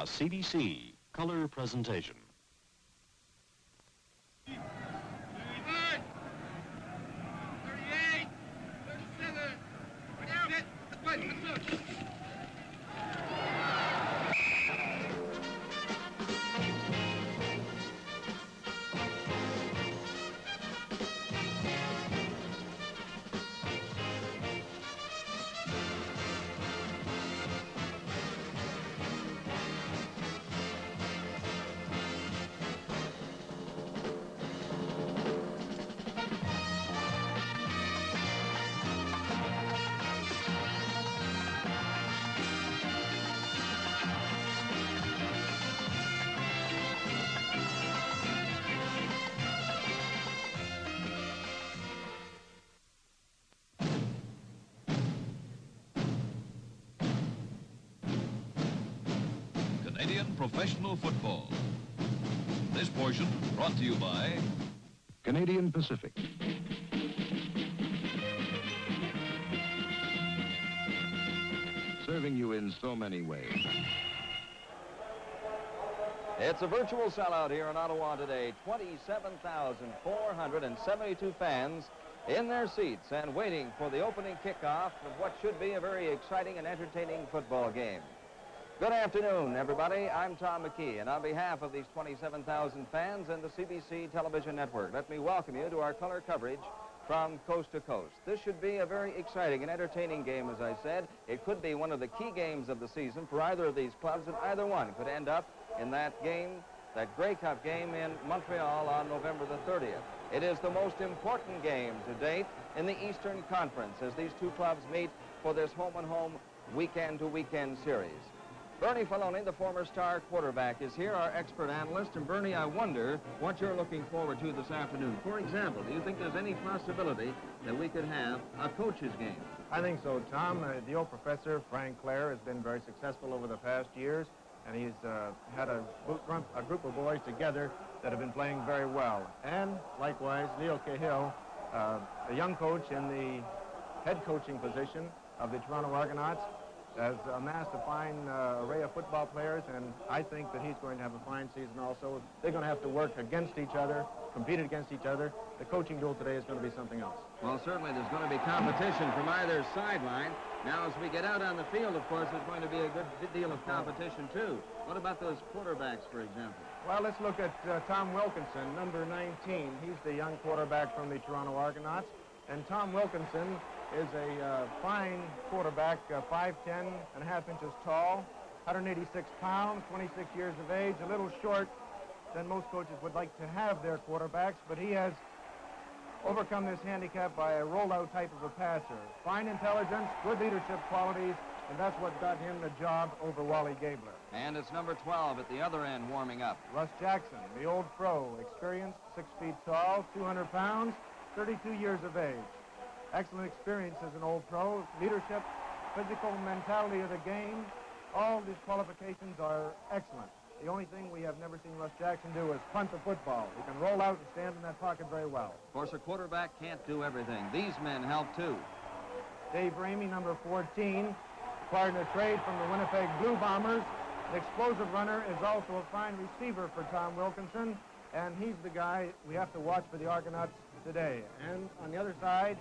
A CBC color presentation. Canadian professional football. This portion brought to you by Canadian Pacific. Serving you in so many ways. It's a virtual sellout here in Ottawa today. 27,472 fans in their seats and waiting for the opening kickoff of what should be a very exciting and entertaining football game. Good afternoon, everybody. I'm Tom McKee, and on behalf of these 27,000 fans and the CBC television network, let me welcome you to our color coverage from coast to coast. This should be a very exciting and entertaining game, as I said. It could be one of the key games of the season for either of these clubs, and either one could end up in that game, that Grey Cup game in Montreal on November the 30th. It is the most important game to date in the Eastern Conference as these two clubs meet for this home-and-home, weekend-to-weekend series. Bernie Faloni, the former Star quarterback, is here, our expert analyst. And Bernie, I wonder what you're looking forward to this afternoon. For example, do you think there's any possibility that we could have a coach's game? I think so, Tom. The old professor, Frank Clare, has been very successful over the past years, and he's had a group of boys together that have been playing very well. And likewise, Leo Cahill, a young coach in the head coaching position of the Toronto Argonauts, has amassed a fine array of football players, and I think that he's going to have a fine season also. They're going to have to work against each other, compete against each other. The coaching duel today is going to be something else. Well, certainly there's going to be competition from either sideline. Now, as we get out on the field, of course, there's going to be a good deal of competition, too. What about those quarterbacks, for example? Well, let's look at Tom Wilkinson, number 19. He's the young quarterback from the Toronto Argonauts. And Tom Wilkinson is a fine quarterback, 5'10", and a half inches tall, 186 pounds, 26 years of age, a little short than most coaches would like to have their quarterbacks, but he has overcome this handicap by a rollout type of a passer. Fine intelligence, good leadership qualities, and that's what got him the job over Wally Gabler. And it's number 12 at the other end warming up. Russ Jackson, the old pro, experienced, 6 feet tall, 200 pounds, 32 years of age. Excellent experience as an old pro, leadership, physical mentality of the game. All these qualifications are excellent. The only thing we have never seen Russ Jackson do is punt the football. He can roll out and stand in that pocket very well. Of course, a quarterback can't do everything. These men help, too. Dave Ramey, number 14, acquired a trade from the Winnipeg Blue Bombers. The explosive runner is also a fine receiver for Tom Wilkinson, and he's the guy we have to watch for the Argonauts today. And on the other side,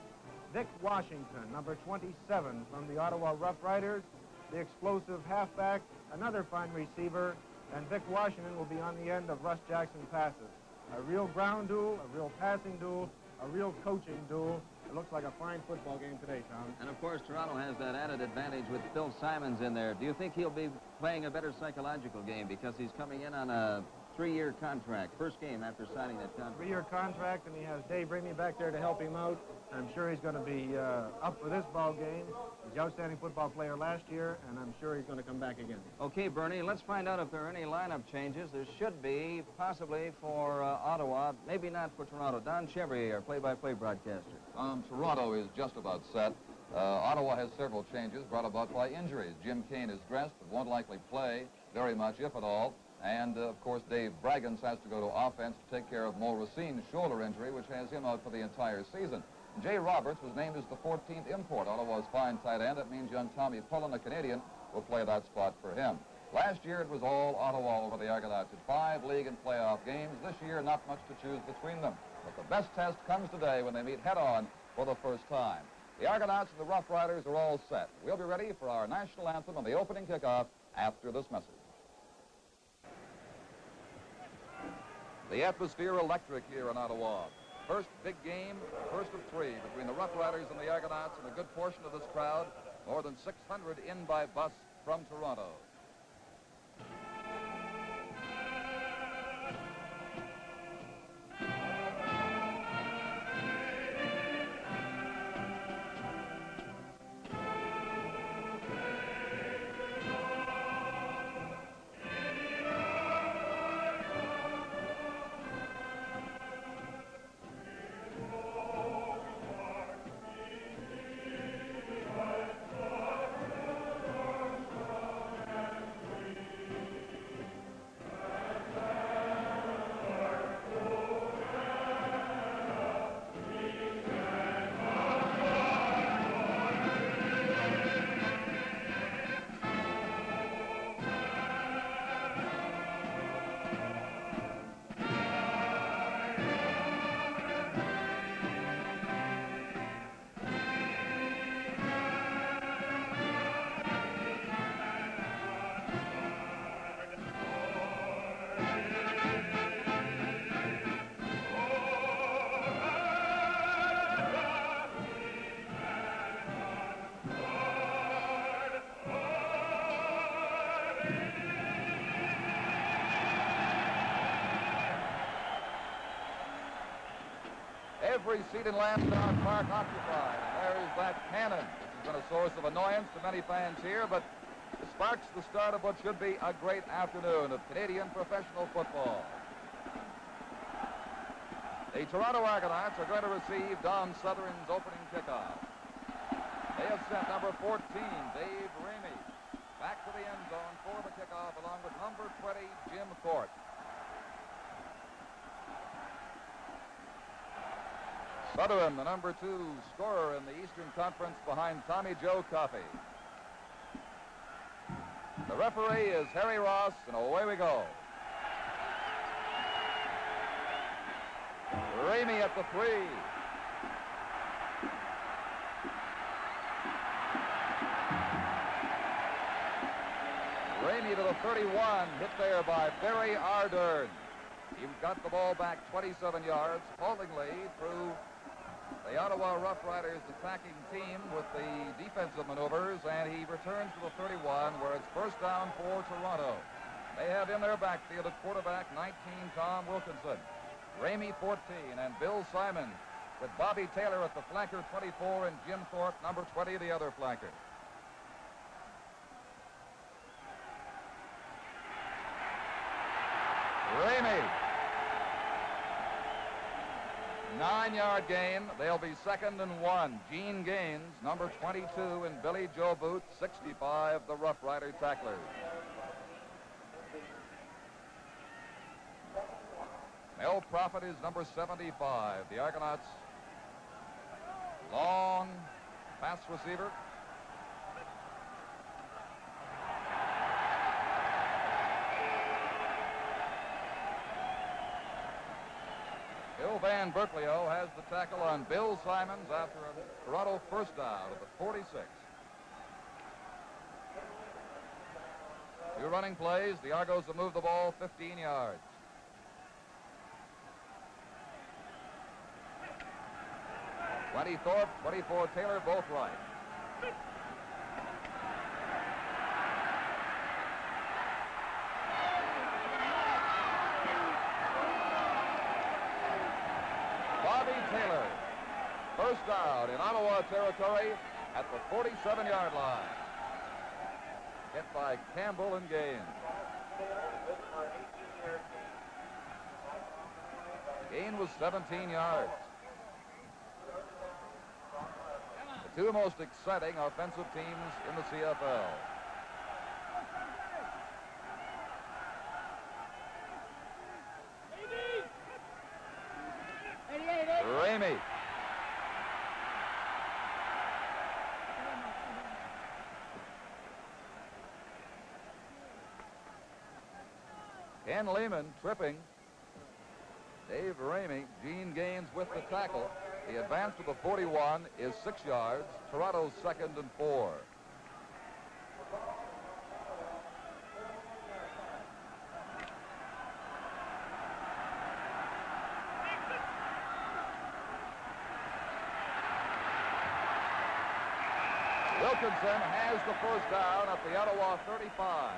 Vic Washington, number 27 from the Ottawa Rough Riders, the explosive halfback, another fine receiver, and Vic Washington will be on the end of Russ Jackson passes. A real ground duel, a real passing duel, a real coaching duel. It looks like a fine football game today, Tom. And of course, Toronto has that added advantage with Phil Simons in there. Do you think he'll be playing a better psychological game because he's coming in on a 3-year contract, first game after signing that contract? 3-year contract, and he has Dave Ramey back there to help him out. I'm sure he's going to be up for this ball game. He's the outstanding football player last year, and I'm sure he's going to come back again. Okay, Bernie, let's find out if there are any lineup changes. There should be, possibly for Ottawa, maybe not for Toronto. Don Chevrier, our play-by-play broadcaster. Toronto is just about set. Ottawa has several changes brought about by injuries. Jim Kane is dressed but won't likely play very much, if at all. And, of course, Dave Braggins has to go to offense to take care of Mo Racine's shoulder injury, which has him out for the entire season. Jay Roberts was named as the 14th import, Ottawa's fine tight end. That means young Tommy Pullen, a Canadian, will play that spot for him. Last year, it was all Ottawa over the Argonauts at 5 league and playoff games. This year, not much to choose between them. But the best test comes today when they meet head-on for the first time. The Argonauts and the Rough Riders are all set. We'll be ready for our national anthem and the opening kickoff after this message. The atmosphere electric here in Ottawa. First big game, first of 3 between the Rough Riders and the Argonauts, and a good portion of this crowd, more than 600 in by bus from Toronto. Every seat in Lansdowne Park occupied. There is that cannon, which has been a source of annoyance to many fans here, but it sparks the start of what should be a great afternoon of Canadian professional football. The Toronto Argonauts are going to receive Don Sutherland's opening kickoff. They have sent number 14, Dave Ramey, back to the end zone for the kickoff, along with number 20, Jim Thorpe. Sutherland, the number 2 scorer in the Eastern Conference behind Tommy Joe Coffey. The referee is Harry Ross, and away we go. Ramey at the 3. Ramey to the 31, hit there by Barry Ardern. He got the ball back 27 yards, haltingly through the Ottawa Rough Riders attacking team with the defensive maneuvers, and he returns to the 31, where it's first down for Toronto. They have in their backfield at quarterback 19, Tom Wilkinson, Ramey 14, and Bill Simon, with Bobby Taylor at the flanker 24 and Jim Thorpe, number 20, the other flanker. Ramey. 9-yard gain. They'll be 2nd and 1. Gene Gaines, number 22, and Billy Joe Booth, 65, the Rough Rider tacklers. Mel Prophet is number 75. The Argonauts, long pass receiver. Bill Van Berkelio has the tackle on Bill Simons after a Toronto first down at the 46. 2 running plays. The Argos have moved the ball 15 yards. Thorpe, 24 Taylor, both right. Bobby Taylor, first down in Ottawa territory at the 47-yard line. Hit by Campbell and Gaines. Gain was 17 yards. The 2 most exciting offensive teams in the CFL. Ramey. Ken Lehman tripping. Dave Ramey, Gene Gaines with the tackle. The advance to the 41 is 6 yards. Toronto's 2nd and 4. Wilkinson has the first down at the Ottawa 35.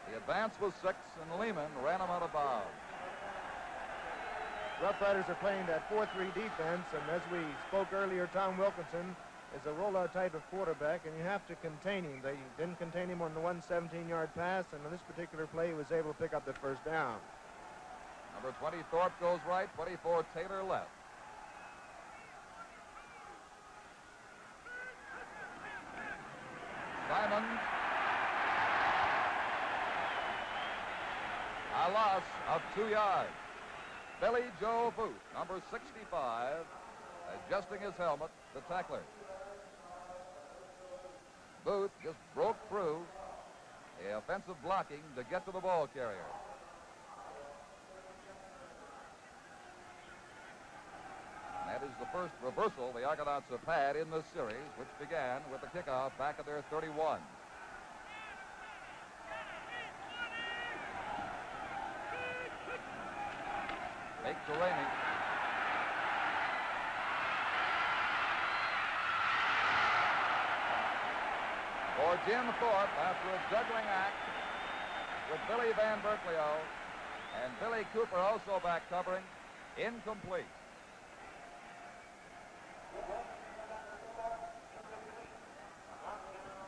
The advance was 6, and Lehman ran him out of bounds. Rough Riders are playing that 4-3 defense, and as we spoke earlier, Tom Wilkinson is a rollout type of quarterback, and you have to contain him. They didn't contain him on the 117-yard pass, and on this particular play, he was able to pick up the first down. Number 20, Thorpe goes right, 24, Taylor left. Simons. A loss of 2 yards. Billy Joe Booth, number 65, adjusting his helmet, the tackler. Booth just broke through the offensive blocking to get to the ball carrier. That is the first reversal the Argonauts have had in this series, which began with the kickoff back at their 31. Fake to Ramey. For Jim Thorpe, after a juggling act with Billy Van Berkelio and Billy Cooper also back covering, incomplete.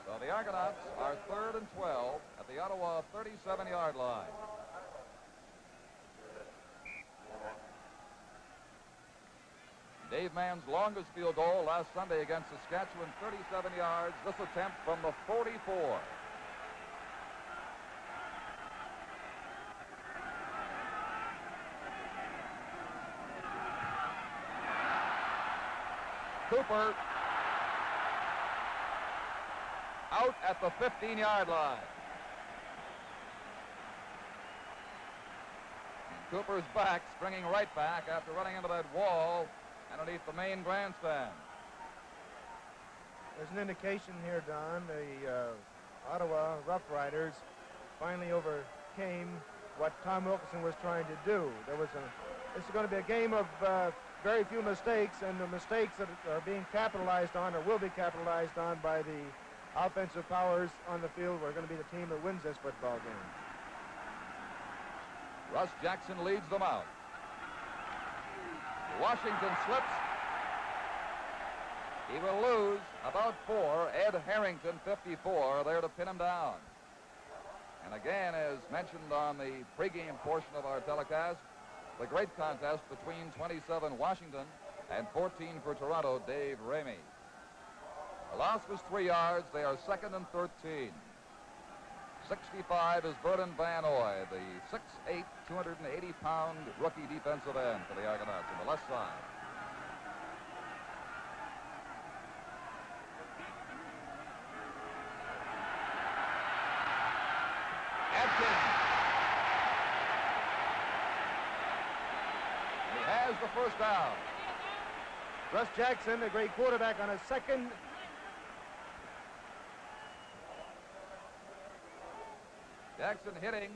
So the Argonauts are 3rd and 12 at the Ottawa 37-yard line. Dave Mann's longest field goal last Sunday against Saskatchewan, 37 yards. This attempt from the 44. Cooper out at the 15-yard line. And Cooper's back, springing right back after running into that wall underneath the main grandstand. There's an indication here, Don, the Ottawa Rough Riders finally overcame what Tom Wilkinson was trying to do. This is going to be a game of very few mistakes, and the mistakes that are being capitalized on or will be capitalized on by the offensive powers on the field are going to be the team that wins this football game. Russ Jackson leads them out. Washington slips. He will lose about 4. Ed Harrington, 54, there to pin him down. And again, as mentioned on the pregame portion of our telecast, the great contest between 27 Washington and 14 for Toronto, Dave Ramey. The loss was 3 yards. They are 2nd and 13. 65 is Burton Van Oy, the 6'8", 280-pound rookie defensive end for the Argonauts on the left side. Atkins. And he has the first down. Russ Jackson, a great quarterback, on a second. Jackson hitting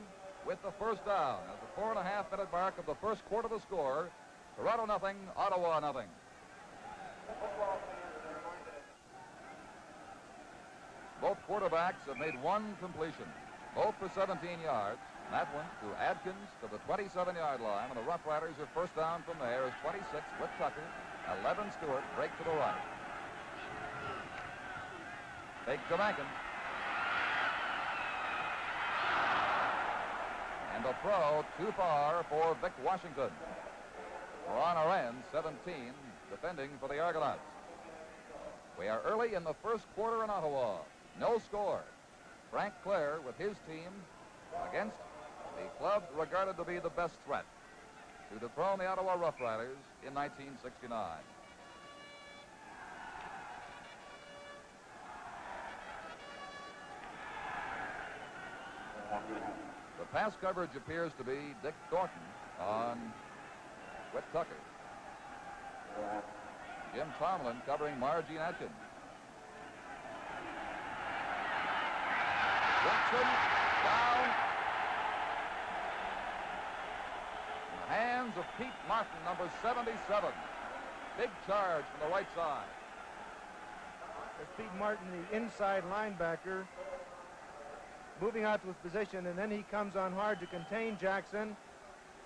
with the first down at the 4.5-minute mark of the first quarter. The score: Toronto nothing, Ottawa nothing. Both quarterbacks have made one completion, both for 17 yards. That one to Adkins to the 27-yard line, and the Rough Riders are first down from there as 26 with Tucker, 11 Stewart, break to the right. Fake to Mankin. And a throw too far for Vic Washington. We're on our end, 17, defending for the Argonauts. We are early in the first quarter in Ottawa. No score. Frank Clare with his team against the club regarded to be the best threat to dethrone the Ottawa Rough Riders in 1969. The pass coverage appears to be Dick Thornton on Whit Tucker. Jim Tomlin covering Margene Atkins. Jackson down in the hands of Pete Martin, number 77. Big charge from the right side. There's Pete Martin, the inside linebacker, moving out to his position, and then he comes on hard to contain Jackson.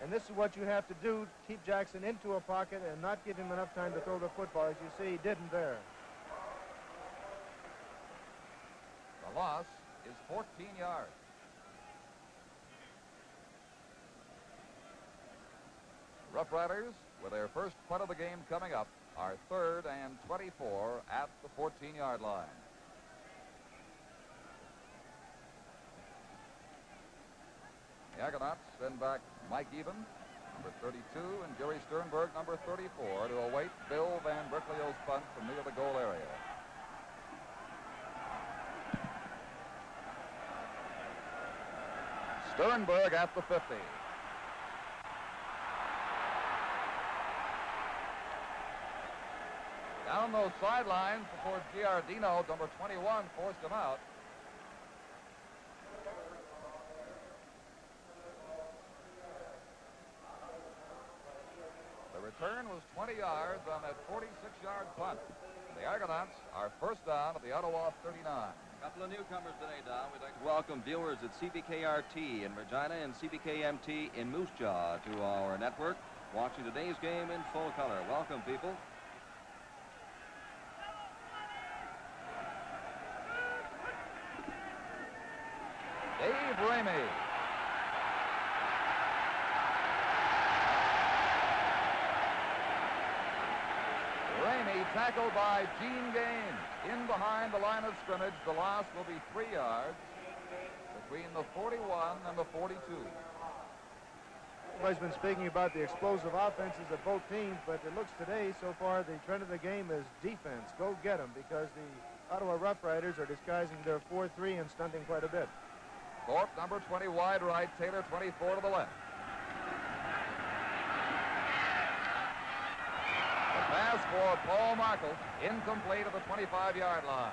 And this is what you have to do, keep Jackson into a pocket and not give him enough time to throw the football. As you see, he didn't there. The loss is 14 yards. Rough Riders, with their first punt of the game coming up, are 3rd and 24 at the 14-yard line. The Argonauts send back Mike Even, number 32, and Jerry Sternberg, number 34, to await Bill Van Berkeley's punt from near the goal area. Sternberg at the 50. Down those sidelines before Giardino, number 21, forced him out. The return was 20 yards on that 46-yard punt. The Argonauts are first down at the Ottawa 39. A couple of newcomers today, Don. We'd like to welcome viewers at CBKRT in Regina and CBKMT in Moose Jaw to our network, watching today's game in full color. Welcome, people. Dave Ramey. Ramey tackled by Gene Gaines. In behind the line of scrimmage, the loss will be 3 yards between the 41 and the 42. Everybody's been speaking about the explosive offenses of both teams, but it looks today, so far, the trend of the game is defense. Go get them, because the Ottawa Rough Riders are disguising their 4-3 and stunting quite a bit. Thorpe, number 20, wide right. Taylor, 24 to the left. The pass for Paul Markle, incomplete at the 25-yard line.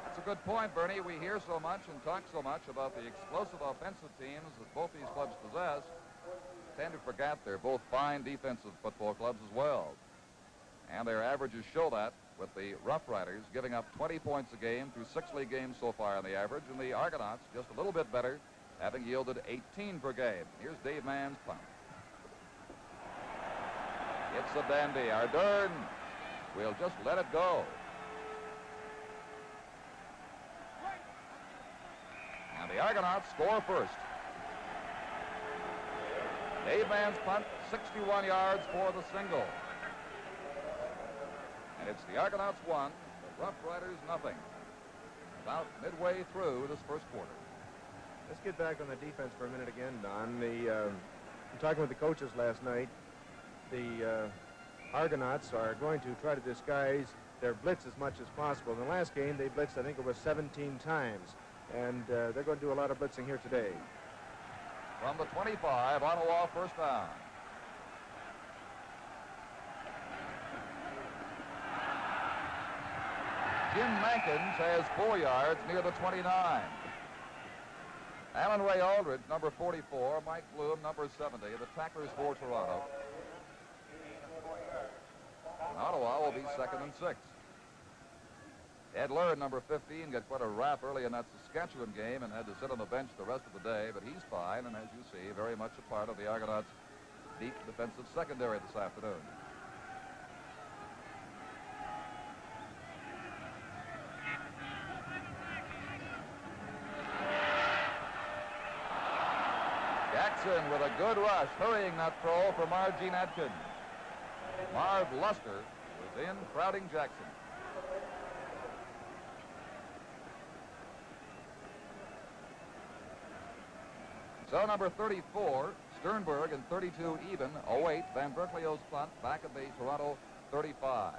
That's a good point, Bernie. We hear so much and talk so much about the explosive offensive teams that both these clubs possess. We tend to forget they're both fine defensive football clubs as well. And their averages show that, with the Rough Riders giving up 20 points a game through 6 league games so far on the average, and the Argonauts just a little bit better, having yielded 18 per game. Here's Dave Mann's punt. It's a dandy. Ardern will just let it go. And the Argonauts score first. Dave Mann's punt, 61 yards for the single. And it's the Argonauts 1, the Rough Riders nothing. About midway through this first quarter. Let's get back on the defense for a minute again, Don. I'm talking with the coaches last night. The Argonauts are going to try to disguise their blitz as much as possible. In the last game, they blitzed, I think it was 17 times. And they're going to do a lot of blitzing here today. From the 25, Ottawa first down. Jim Mankins has 4 yards near the 29. Alan Ray Aldridge, number 44. Mike Bloom, number 70. The tacklers for Toronto. And Ottawa will be 2nd and 6. Ed Learn, number 15, got quite a rap early in that Saskatchewan game and had to sit on the bench the rest of the day, but he's fine, and as you see, very much a part of the Argonauts' deep defensive secondary this afternoon. Jackson with a good rush, hurrying that throw for Margene Atkins. Marv Luster was in, crowding Jackson. So number 34, Sternberg, and 32 even await Van Berkeley's punt back at the Toronto 35.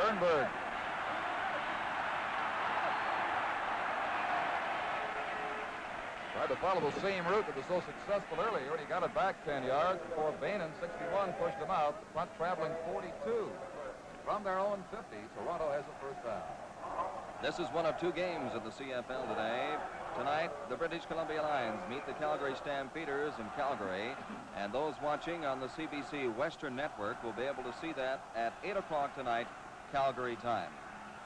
Sternberg. Tried to follow the same route that was so successful earlier, and he got it back 10 yards before Bainan, 61, pushed him out. The punt traveling 42. From their own 50, Toronto has a first down. This is one of two games of the CFL today. Tonight, the British Columbia Lions meet the Calgary Stampeders in Calgary, and those watching on the CBC Western Network will be able to see that at 8 o'clock tonight, Calgary time.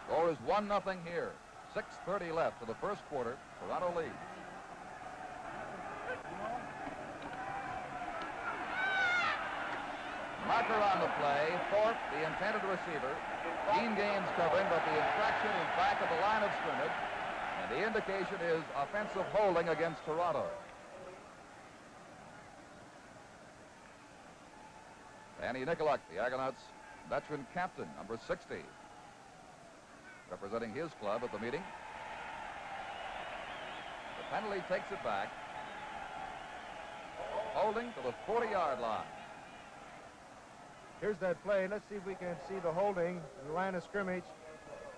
Score is 1-0 here. 6:30 left of the first quarter. Toronto leads. Marker on the play. Thorpe, the intended receiver. Gene Gaines covering, but the infraction is back at the line of scrimmage. And the indication is offensive holding against Toronto. Danny Nicolak, the Argonauts veteran captain, number 60, representing his club at the meeting. The penalty takes it back. Holding to the 40-yard line. Here's that play. Let's see if we can see the holding in the line of scrimmage.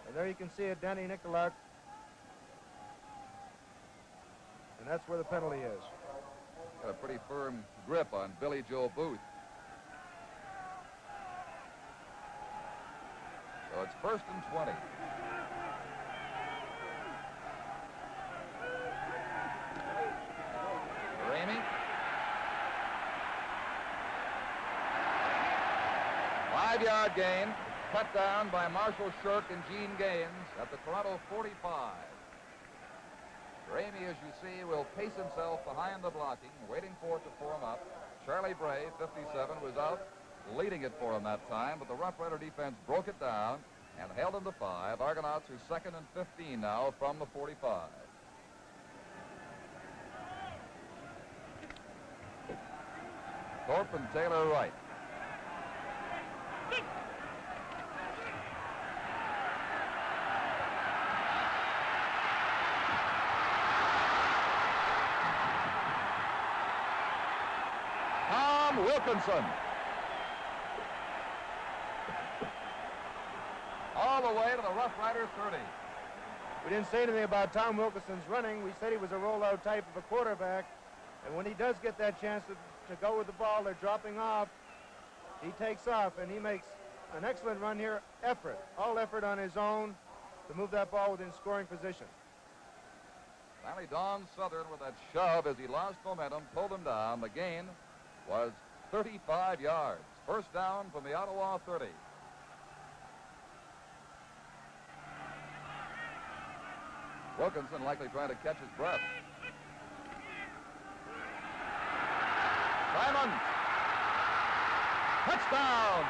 And there you can see it, Danny Nicolak. And that's where the penalty is. Got a pretty firm grip on Billy Joe Booth. So it's 1st and 20. Ramey. 5-yard gain, cut down by Marshall Shirk and Gene Gaines at the Toronto 45. Ramey, as you see, will pace himself behind the blocking, waiting for it to form up. Charlie Bray, 57, was out, leading it for him that time, but the Rough Rider defense broke it down and held him to 5. Argonauts are 2nd and 15 now from the 45. Thorpe and Taylor right. Wilkinson. All the way to the Rough Rider 30. We didn't say anything about Tom Wilkinson's running. We said he was a rollout type of a quarterback. And when he does get that chance to go with the ball, they're dropping off. He takes off, and he makes an excellent run here. Effort, all effort on his own to move that ball within scoring position. Finally, Don Southern with that shove as he lost momentum, pulled him down. The gain was 35 yards. First down from the Ottawa 30. Wilkinson likely trying to catch his breath. Simon. Touchdown.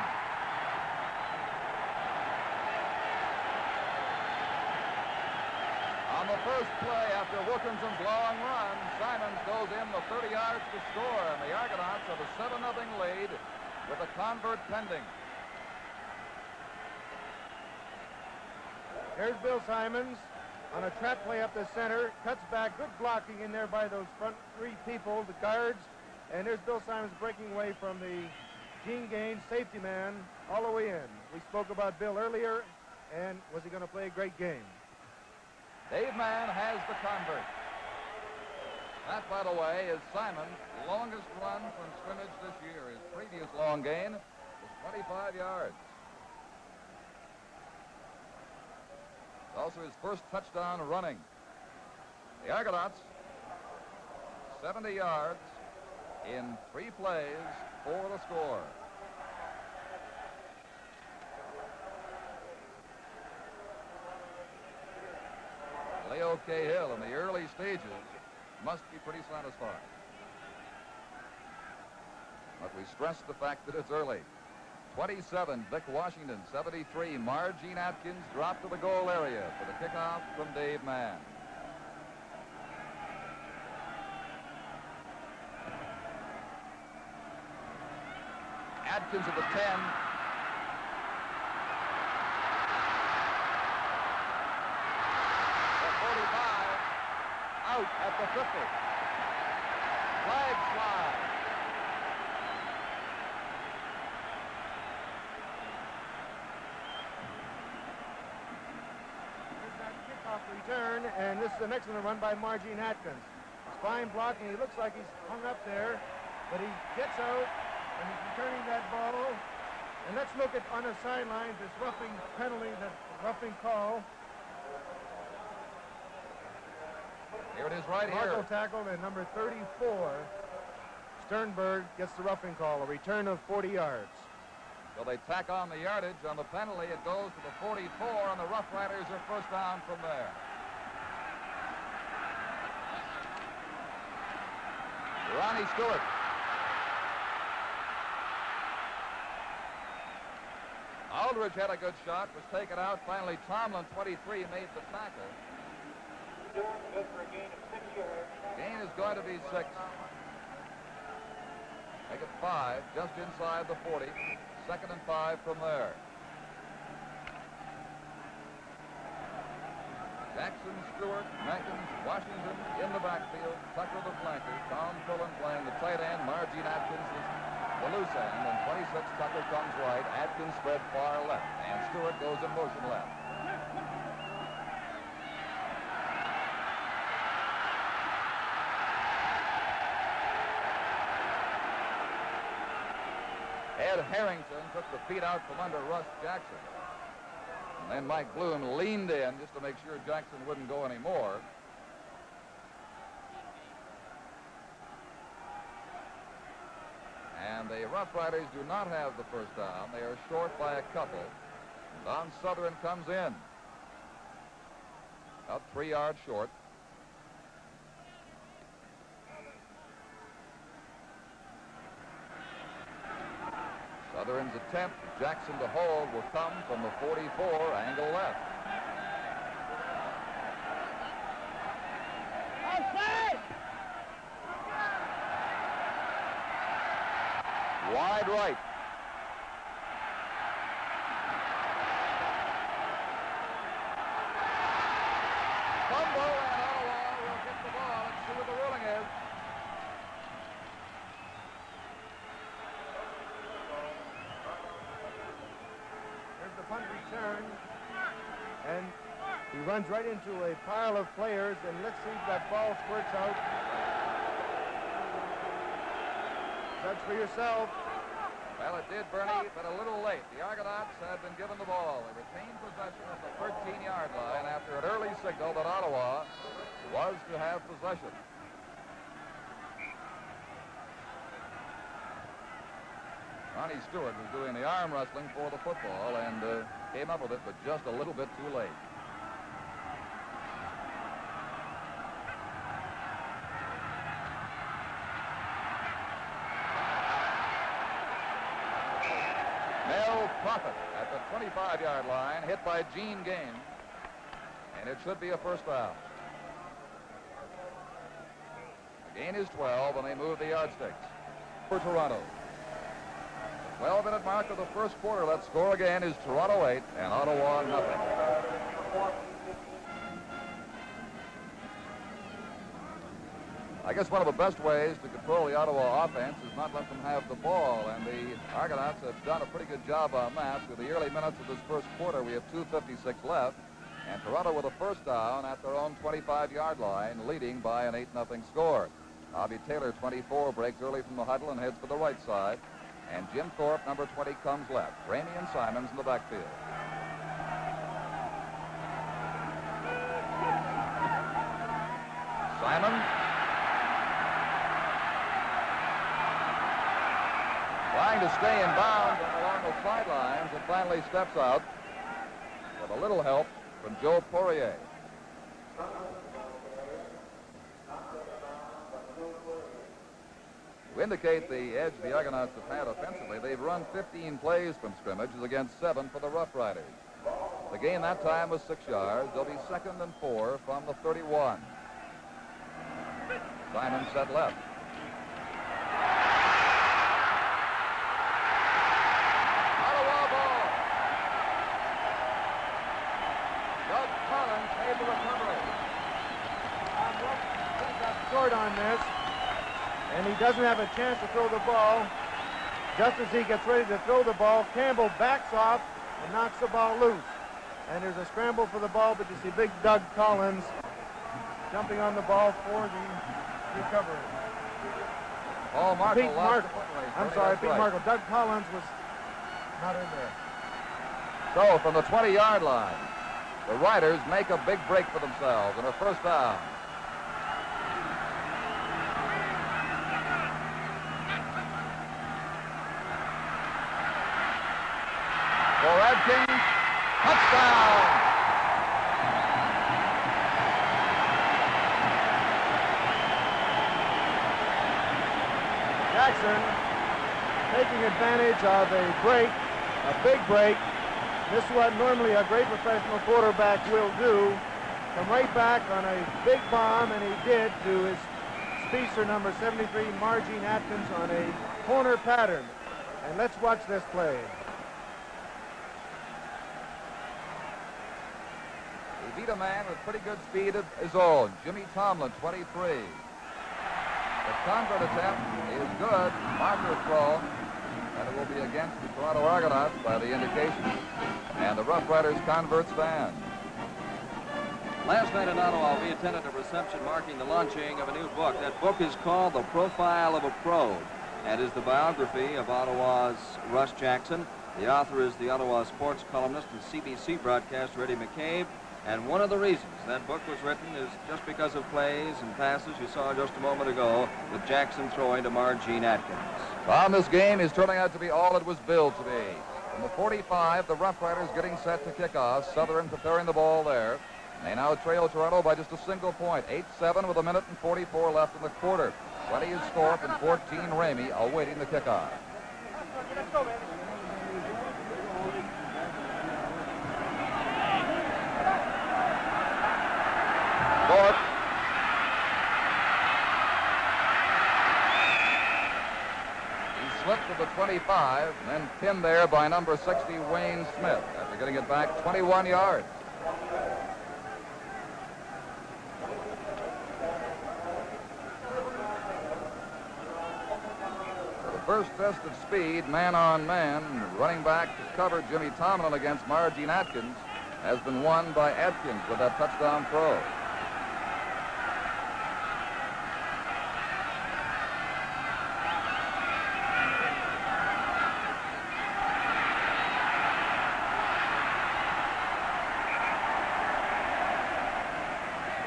On the first play after Wilkinson's long run, Simons goes in the 30 yards to score, and the Argonauts have a 7-0 lead with a convert pending. Here's Bill Simons on a trap play up the center, cuts back, good blocking in there by those front 3 people, the guards, and there's Bill Simons breaking away from the Gene Gaines safety man all the way in. We spoke about Bill earlier, and was he going to play a great game? Dave Mann has the convert. That, by the way, is Simon's longest run from scrimmage this year. His previous long gain was 25 yards. It's also his first touchdown running. The Argonauts, 70 yards in 3 plays for the score. Leo Cahill in the early stages must be pretty satisfied. But we stress the fact that it's early. 27, Vic Washington. 73, Margene Atkins dropped to the goal area for the kickoff from Dave Mann. Atkins at the 10. Out at the 50. Flag slide. return, and this is an excellent run by Margene Atkins. It's fine blocking. He looks like he's hung up there, but he gets out, and he's returning that ball. And let's look at on the sidelines this roughing penalty, that roughing call. Here it is right Marco here. tackled, and number 34, Sternberg, gets the roughing call, a return of 40 yards. So they tack on the yardage on the penalty. It goes to the 44, and the Rough Riders are first down from there. Ronnie Stewart. Aldridge had a good shot, was taken out. Finally, Tomlin, 23, made the tackle. Good for a gain of 6 yards. Gain is going to be 6. Make it 5, just inside the 40. 2nd and 5 from there. Jackson, Stewart, Meckins, Washington in the backfield. Tucker the flanker. Tom Pullen playing the tight end. Margene Atkins is the loose end. And 26, Tucker comes right. Atkins spread far left. And Stewart goes in motion left. Ed Harrington took the feet out from under Russ Jackson. And then Mike Bloom leaned in just to make sure Jackson wouldn't go anymore. And the Rough Riders do not have the first down. They are short by a couple. Don Southern comes in. About 3 yards short. Southern's attempt for Jackson to hold will come from the 44, angle left. Outside! Wide right. Fumble, and Ottawa will get the ball. Let's see what the ruling is. Punt return, and he runs right into a pile of players, and let's see if that ball squirts out. Judge for yourself. Well, it did, Bernie, but a little late. The Argonauts had been given the ball. They retained possession at the 13-yard line after an early signal that Ottawa was to have possession. Ronnie Stewart was doing the arm wrestling for the football and came up with it, but just a little bit too late. Mel Profit at the 25-yard line, hit by Gene Gaines, and it should be a first down. The gain is 12, and they move the yardsticks for Toronto. 12-minute mark of the first quarter. That score again is Toronto 8 and Ottawa nothing. I guess one of the best ways to control the Ottawa offense is not let them have the ball, and the Argonauts have done a pretty good job on that. Through the early minutes of this first quarter, we have 2:56 left, and Toronto with a first down at their own 25-yard line, leading by an 8-0 score. Bobby Taylor, 24, breaks early from the huddle and heads for the right side. And Jim Thorpe, number 20, comes left. Ramey and Simons in the backfield. Simon. Trying to stay in bounds along the sidelines and finally steps out with a little help from Joe Poirier. To indicate the edge the Argonauts have had offensively, they've run 15 plays from scrimmages against 7 for the Rough Riders. The gain that time was 6 yards. They'll be 2nd and 4 from the 31. Simon set left. Ottawa ball. Doug Collins made the recovery. Got short on this. And he doesn't have a chance to throw the ball. Just as he gets ready to throw the ball, Campbell backs off and knocks the ball loose. And there's a scramble for the ball, but you see big Doug Collins jumping on the ball for the recovery. Oh, Markle Pete lost Markle. the footplate. I'm Bernie, sorry, that's Pete right. Markle. Doug Collins was not in there. So from the 20-yard line, the Riders make a big break for themselves and a first down. For Adkins, touchdown! Jackson taking advantage of a break, a big break. This is what normally a great professional quarterback will do. Come right back on a big bomb, and he did to his speedster number 73, Margene Atkins, on a corner pattern. And let's watch this play. He beat a man with pretty good speed of his own, Jimmy Tomlin, 23. The convert attempt is good, marker throw, and it will be against the Toronto Argonauts by the indication. And the Rough Riders convert stand. Last night in Ottawa, we attended a reception marking the launching of a new book. That book is called The Profile of a Pro and is the biography of Ottawa's Russ Jackson. The author is the Ottawa sports columnist and CBC broadcaster Eddie McCabe. And one of the reasons that book was written is just because of plays and passes you saw just a moment ago with Jackson throwing to Margene Atkins. Tom, this game is turning out to be all it was billed to be. From the 45, the Rough Riders getting set to kick off. Southern preparing the ball there. They now trail Toronto by just a single point. 8-7 with 1:44 left in the quarter. 20 is Thorpe and 14 Ramey awaiting the kickoff. Let's go, man. Thorpe. He slipped to the 25, and then pinned there by number 60, Wayne Smith, after getting it back 21 yards. For the first test of speed, man on man, running back to cover Jimmy Tomlin against Margene Atkins, has been won by Atkins with that touchdown throw.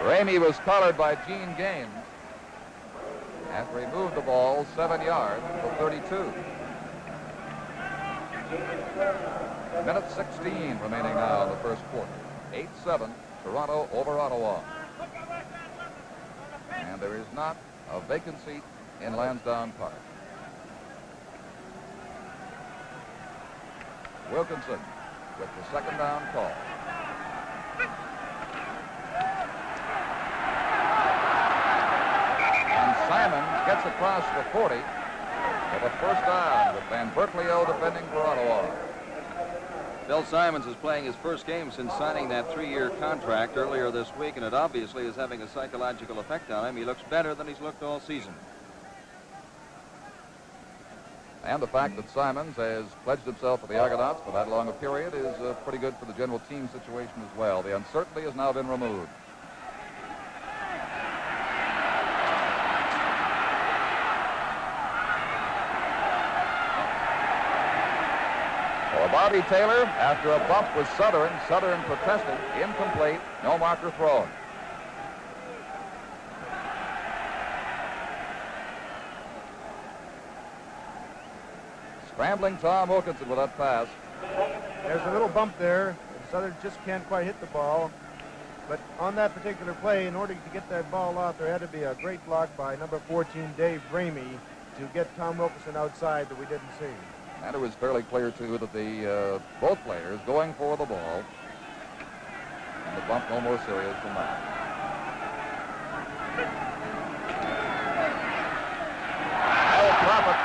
Ramey was collared by Gene Gaines after he moved the ball 7 yards to 32. Minute 16 remaining now in the first quarter. 8-7, Toronto over Ottawa. And there is not a vacant seat in Lansdowne Park. Wilkinson with the second down call. Simon gets across the 40 for the first down with Van Berkeley-O defending for Ottawa. Bill Simons is playing his first game since signing that 3-year contract earlier this week, and it obviously is having a psychological effect on him. He looks better than he's looked all season. And the fact that Simons has pledged himself for the Argonauts for that long a period is pretty good for the general team situation as well. The uncertainty has now been removed. Bobby Taylor, after a bump with Southern protesting, incomplete, no marker thrown. Scrambling Tom Wilkinson with that pass. There's a little bump there. Southern just can't quite hit the ball. But on that particular play, in order to get that ball off, there had to be a great block by number 14, Dave Ramey, to get Tom Wilkinson outside that we didn't see. And it was fairly clear, too, that the both players going for the ball. And the bump no more serious than that. Oh, Prophet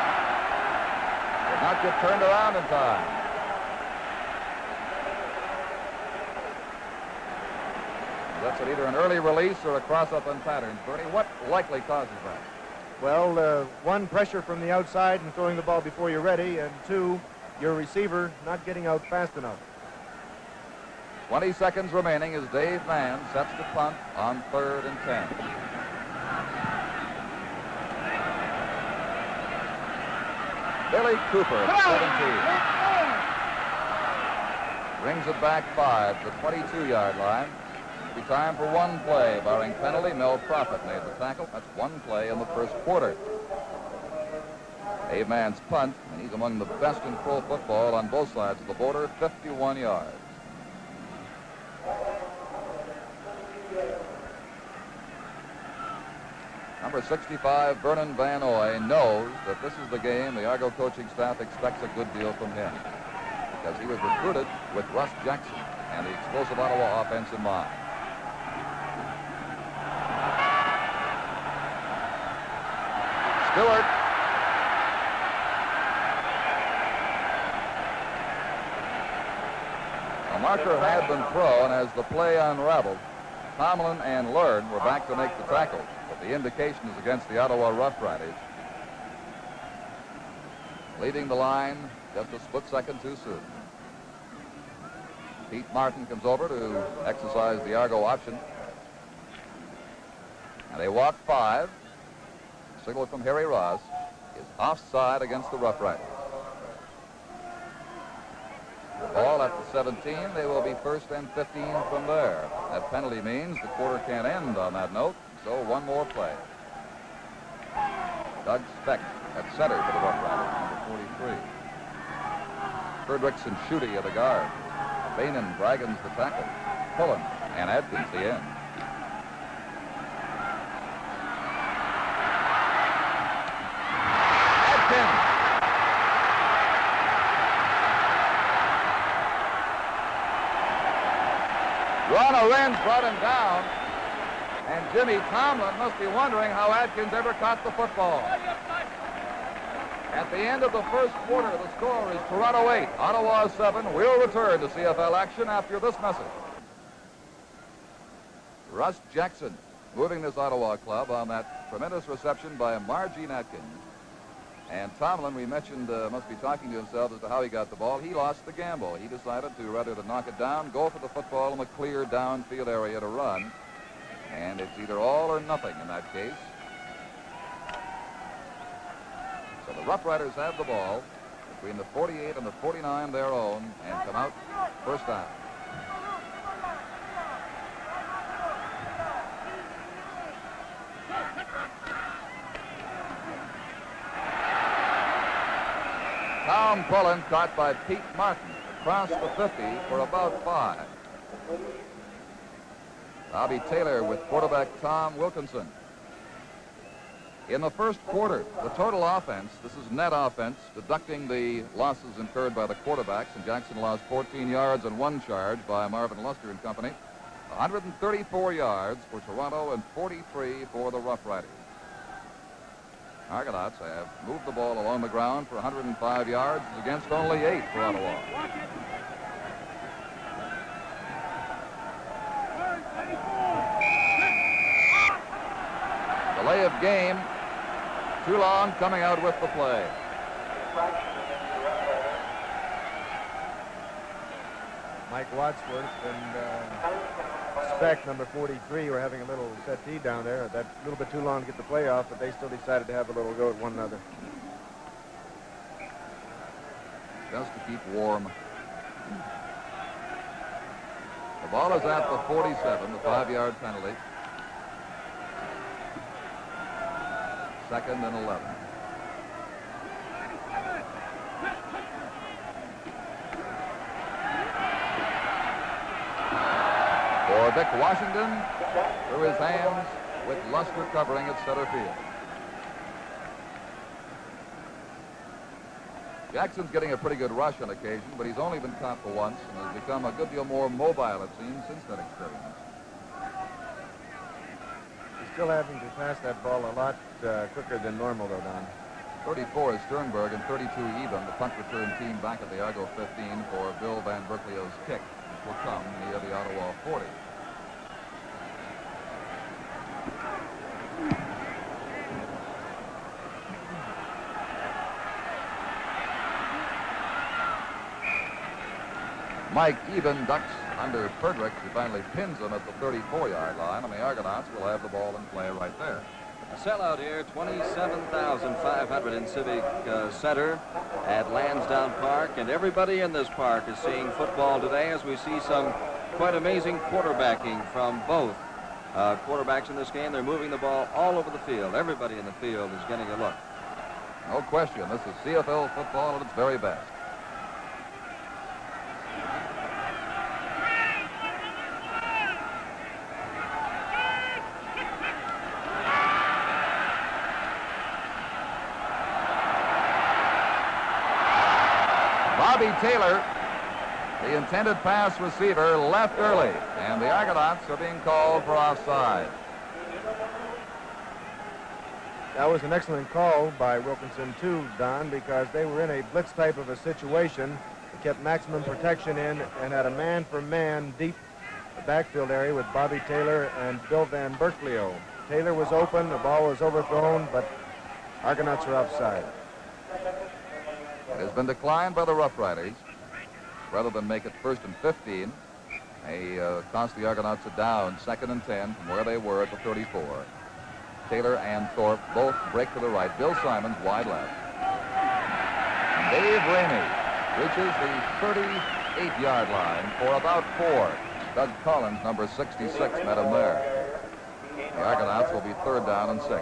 did not get turned around in time. That's either an early release or a cross-up on pattern. Bernie, what likely causes that? Well, one, pressure from the outside and throwing the ball before you're ready, and two, your receiver not getting out fast enough. 20 seconds remaining as Dave Mann sets the punt on 3rd and 10. Billy Cooper at 17. Brings it back 5 to the 22-yard line. It'll be time for one play. Barring penalty, Mel Prophet made the tackle. That's one play in the first quarter. Dave Mann's punt, and he's among the best in pro football on both sides of the border, 51 yards. Number 65, Vernon Van Oy, knows that this is the game the Argo coaching staff expects a good deal from him, because he was recruited with Russ Jackson and the explosive Ottawa offense in mind. Stewart. A marker had been thrown as the play unraveled. Tomlin and Learn were back to make the tackle, but the indication is against the Ottawa Rough Riders. Leading the line just a split second too soon. Pete Martin comes over to exercise the Argo option. And they walk 5. Signal from Harry Ross is offside against the Rough Riders. Ball at the 17. They will be 1st and 15 from there. That penalty means the quarter can't end on that note, so one more play. Doug Speck at center for the Rough Riders, number 43. Fredricks and Schutte at the guard. Bain and Braggon's the tackle. Pullen and Adkins the end. Adkins. Ron Arends brought him down, and Jimmy Tomlin must be wondering how Adkins ever caught the football. At the end of the first quarter, the score is Toronto 8, Ottawa 7. We'll return to CFL action after this message. Russ Jackson moving this Ottawa club on that tremendous reception by Margie Atkins. And Tomlin, we mentioned, must be talking to himself as to how he got the ball. He lost the gamble. He decided to, rather than knock it down, go for the football in the clear downfield area to run. And it's either all or nothing in that case. So the Rough Riders have the ball between the 48 and the 49 their own and come out first down. Tom Pullen caught by Pete Martin across the 50 for about 5. Bobby Taylor with quarterback Tom Wilkinson. In the first quarter, the total offense, this is net offense, deducting the losses incurred by the quarterbacks, and Jackson lost 14 yards and 1 charge by Marvin Luster and company. 134 yards for Toronto and 43 for the Rough Riders. Argonauts have moved the ball along the ground for 105 yards against only 8 for Ottawa. Delay of game. Too long coming out with the play. Mike Wadsworth and Speck, number 43, were having a little settee down there. That's a little bit too long to get the play off, but they still decided to have a little go at one another. Just to keep warm. The ball is at the 47, the 5-yard penalty. 2nd and 11. For Vic Washington, through his hands, with Luster covering at center field. Jackson's getting a pretty good rush on occasion, but he's only been caught for once and has become a good deal more mobile, it seems, since that experience. He's still having to pass that ball a lot quicker than normal, though, Don. 34 is Sternberg and 32 even, the punt return team back at the Argo 15 for Bill Van Berkeley's kick, which will come near the Ottawa 40. Mike Even ducks under Frederick, who finally pins him at the 34-yard line, and the Argonauts will have the ball in play right there. A sellout here, 27,500 in Civic Center at Lansdowne Park, and everybody in this park is seeing football today as we see some quite amazing quarterbacking from both quarterbacks in this game. They're moving the ball all over the field. Everybody in the field is getting a look. No question, this is CFL football at its very best. Bobby Taylor, the intended pass receiver, left early, and the Argonauts are being called for offside. That was an excellent call by Wilkinson, too, Don, because they were in a blitz type of a situation. They kept maximum protection in and had a man-for-man deep backfield area with Bobby Taylor and Bill Van Berklio. Taylor was open, the ball was overthrown, but Argonauts are offside. It has been declined by the Rough Riders. Rather than make it 1st and 15, they cost the Argonauts a down, 2nd and 10 from where they were at the 34. Taylor and Thorpe both break to the right. Bill Simons wide left. And Dave Ramey reaches the 38-yard line for about 4. Doug Collins, number 66, met him there. The Argonauts will be 3rd down and 6.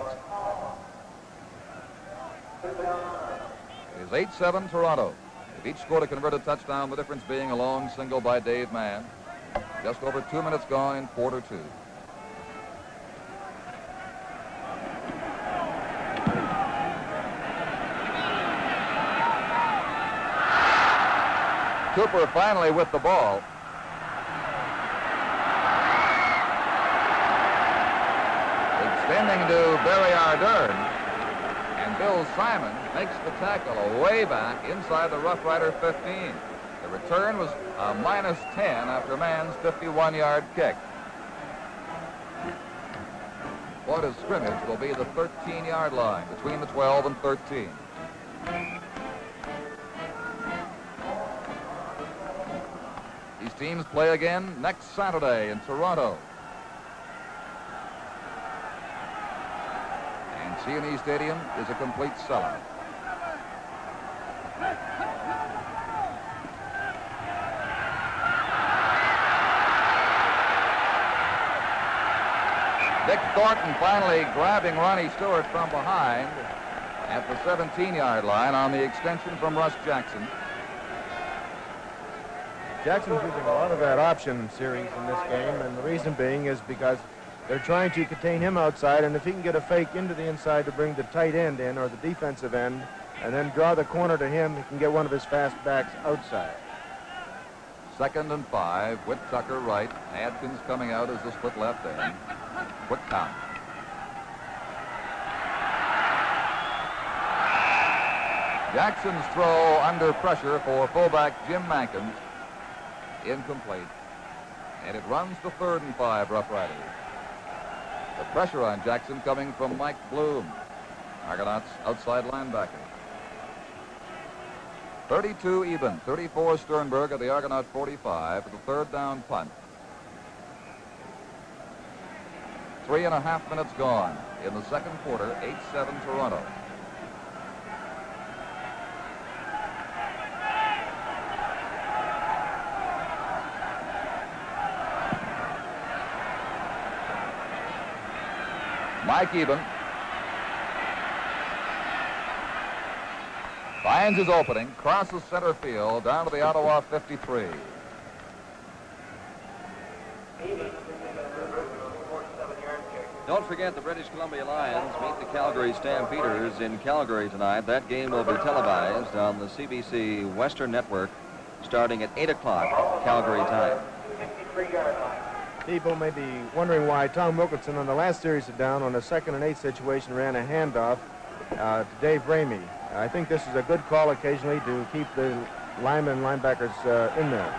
It is 8-7 Toronto. If each scored a converted touchdown, the difference being a long single by Dave Mann. Just over 2 minutes gone in quarter 2. Cooper finally with the ball. Extending to Barry Ardern. And Bill Simon makes the tackle way back inside the Rough Rider 15. The return was a -10 after Mann's 51-yard kick. Point of scrimmage will be the 13-yard line between the 12 and 13. These teams play again next Saturday in Toronto. And C&E Stadium is a complete sellout. Dick Thornton finally grabbing Ronnie Stewart from behind at the 17-yard line on the extension from Russ Jackson. Jackson's using a lot of that option series in this game, and the reason being is because they're trying to contain him outside, and if he can get a fake into the inside to bring the tight end in or the defensive end and then draw the corner to him, he can get one of his fast backs outside. 2nd and 5, Whit Tucker right, Adkins coming out as the split left end. Quick count. Jackson's throw under pressure for fullback Jim Mankins. Incomplete. And it runs to 3rd and 5, Rough Riders. The pressure on Jackson coming from Mike Bloom. Argonauts outside linebacker. 32 even. 34 Sternberg at the Argonaut 45 for the 3rd down punt. 3.5 minutes gone in the 2nd quarter. 8-7 Toronto. Mike Eben finds his opening, crosses center field down to the Ottawa 53. Don't forget the British Columbia Lions meet the Calgary Stampeders in Calgary tonight. That game will be televised on the CBC Western Network starting at 8 o'clock Calgary time. 53-yard line. People may be wondering why Tom Wilkinson on the last series of down on a 2nd and 8 situation ran a handoff to Dave Ramey. I think this is a good call occasionally to keep the linemen and linebackers in there.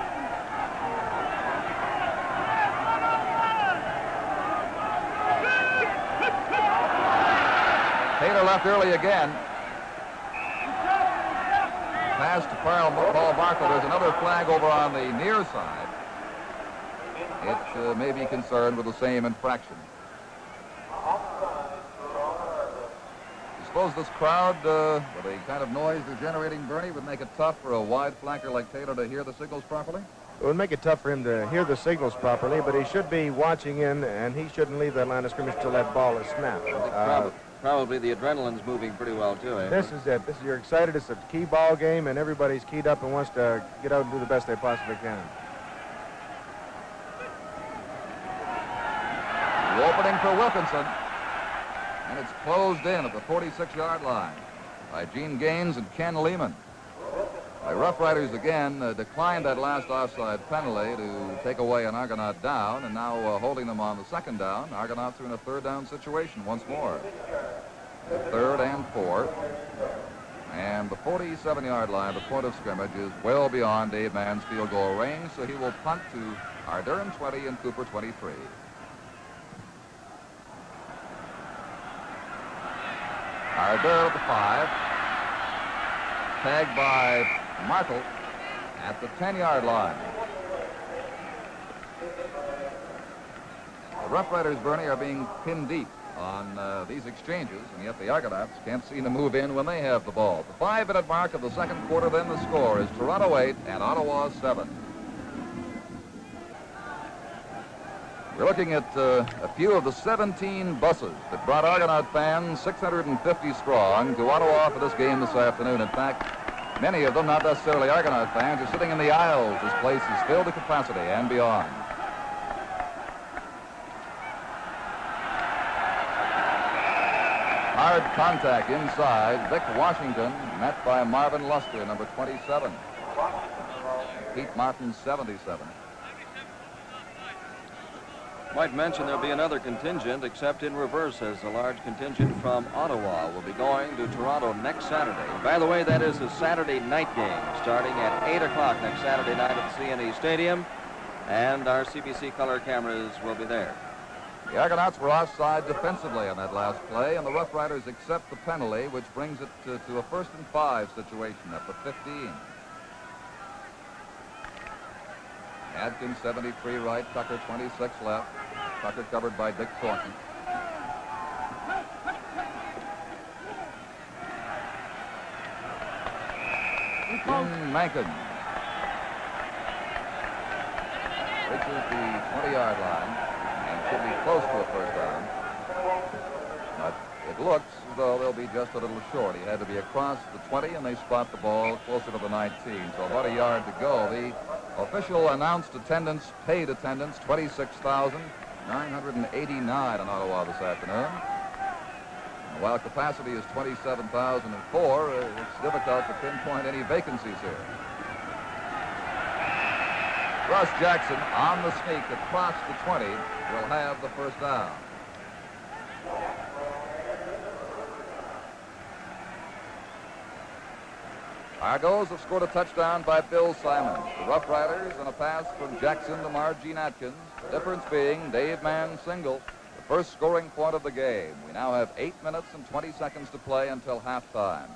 Taylor left early again. pass to Paul Barker. There's another flag over on the near side. It may be concerned with the same infraction. You suppose this crowd, with the kind of noise they're generating, Bernie, would make it tough for a wide flanker like Taylor to hear the signals properly? It would make it tough for him to hear the signals properly, but he should be watching in, and he shouldn't leave that line of scrimmage till that ball is snapped. Probably the adrenaline's moving pretty well, too, eh? This is it. You're excited. It's a key ball game, and everybody's keyed up and wants to get out and do the best they possibly can. The opening for Wilkinson, and it's closed in at the 46-yard line by Gene Gaines and Ken Lehman. The Rough Riders again declined that last offside penalty to take away an Argonaut down, and now holding them on the second down. Argonauts are in a third down situation once more. The 3rd and 4. And the 47-yard line, the point of scrimmage, is well beyond Dave Mann's field goal range, so he will punt to our Durham 20 and Cooper 23. Our Durham at the 5. Tagged by Markle at the 10-yard line. The Rough Riders, Bernie, are being pinned deep on these exchanges, and yet the Argonauts can't seem to move in when they have the ball. The 5-minute mark of the second quarter, then the score is Toronto 8 and Ottawa 7. We're looking at a few of the 17 buses that brought Argonaut fans, 650 strong, to Ottawa for this game this afternoon. In fact, many of them, not necessarily Argonaut fans, are sitting in the aisles. This place is filled to capacity and beyond. Hard contact inside. Vic Washington met by Marvin Luster, number 27. Pete Martin, 77. Might mention there'll be another contingent, except in reverse, as a large contingent from Ottawa will be going to Toronto next Saturday. By the way, that is a Saturday night game, starting at 8 o'clock next Saturday night at CNE Stadium, and our CBC color cameras will be there. The Argonauts were offside defensively on that last play, and the Rough Riders accept the penalty, which brings it to a 1st and 5 situation at the 15. Adkins, 73 right, Tucker, 26 left. Tucker covered by Dick Thornton. Jim Mankin reaches the 20-yard line and should be close to a first down. But it looks as though they'll be just a little short. He had to be across the 20, and they spot the ball closer to the 19. So about a yard to go. The official announced attendance, paid attendance, 26,989 in Ottawa this afternoon. And while capacity is 27,004, it's difficult to pinpoint any vacancies here. Russ Jackson on the sneak across the 20 will have the first down. Argos have scored a touchdown by Bill Simons. The Rough Riders on a pass from Jackson to Margene Atkins. The difference being Dave Mann single, the first scoring point of the game. We now have 8 minutes and 20 seconds to play until halftime.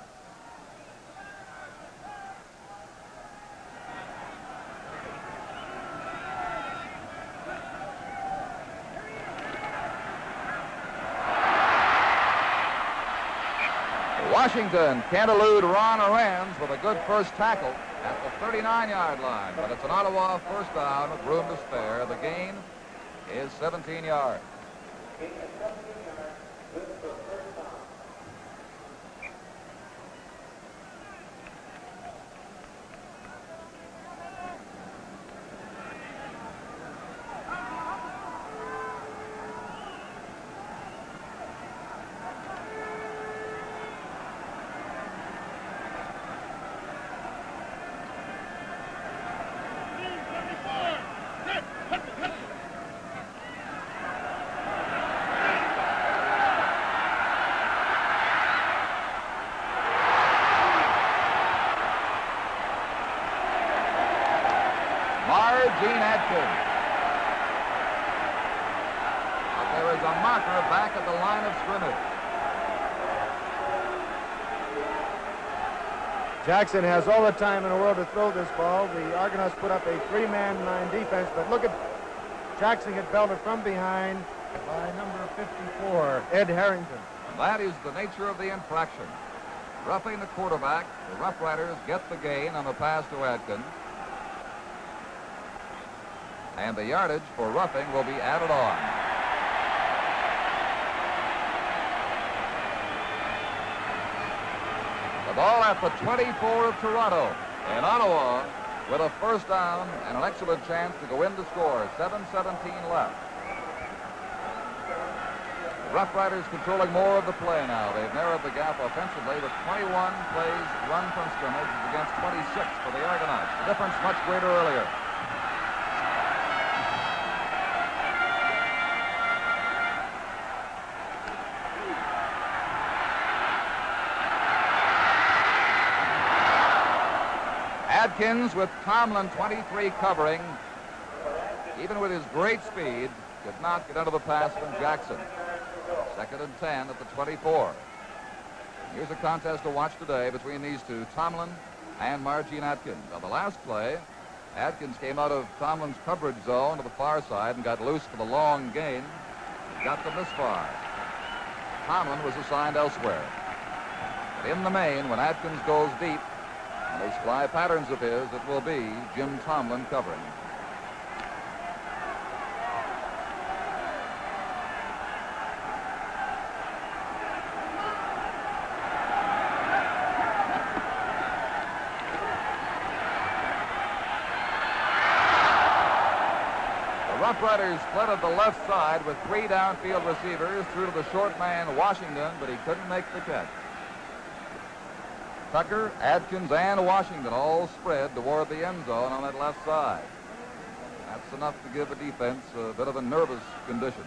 Washington can't elude Ron Arends with a good first tackle at the 39-yard line, but it's an Ottawa first down with room to spare. The gain is 17 yards. Margene Atkins. But there is a marker back at the line of scrimmage. Jackson has all the time in the world to throw this ball. The Argonauts put up a three-man line defense, but look at Jackson get belted from behind by number 54, Ed Harrington. That is the nature of the infraction. Roughing the quarterback, the Rough Riders get the gain on the pass to Adkins. And the yardage for roughing will be added on. The ball at the 24 of Toronto. And Ottawa with a first down and an excellent chance to go in to score. 7:17 left. The Rough Riders controlling more of the play now. They've narrowed the gap offensively with 21 plays run from scrimmage against 26 for the Argonauts. The difference much greater earlier. Adkins with Tomlin 23 covering, even with his great speed, could not get under the pass from Jackson. 2nd and 10 at the 24. Here's a contest to watch today between these two, Tomlin and Margene Adkins. On the last play, Adkins came out of Tomlin's coverage zone to the far side and got loose for the long gain. Got them this far. Tomlin was assigned elsewhere. But in the main, when Adkins goes deep, on these fly patterns of his, it will be Jim Tomlin covering. Rough Riders flooded the left side with 3 downfield receivers through to the short man Washington, but he couldn't make the catch. Tucker, Adkins, and Washington all spread toward the end zone on that left side. That's enough to give the defense a bit of a nervous condition.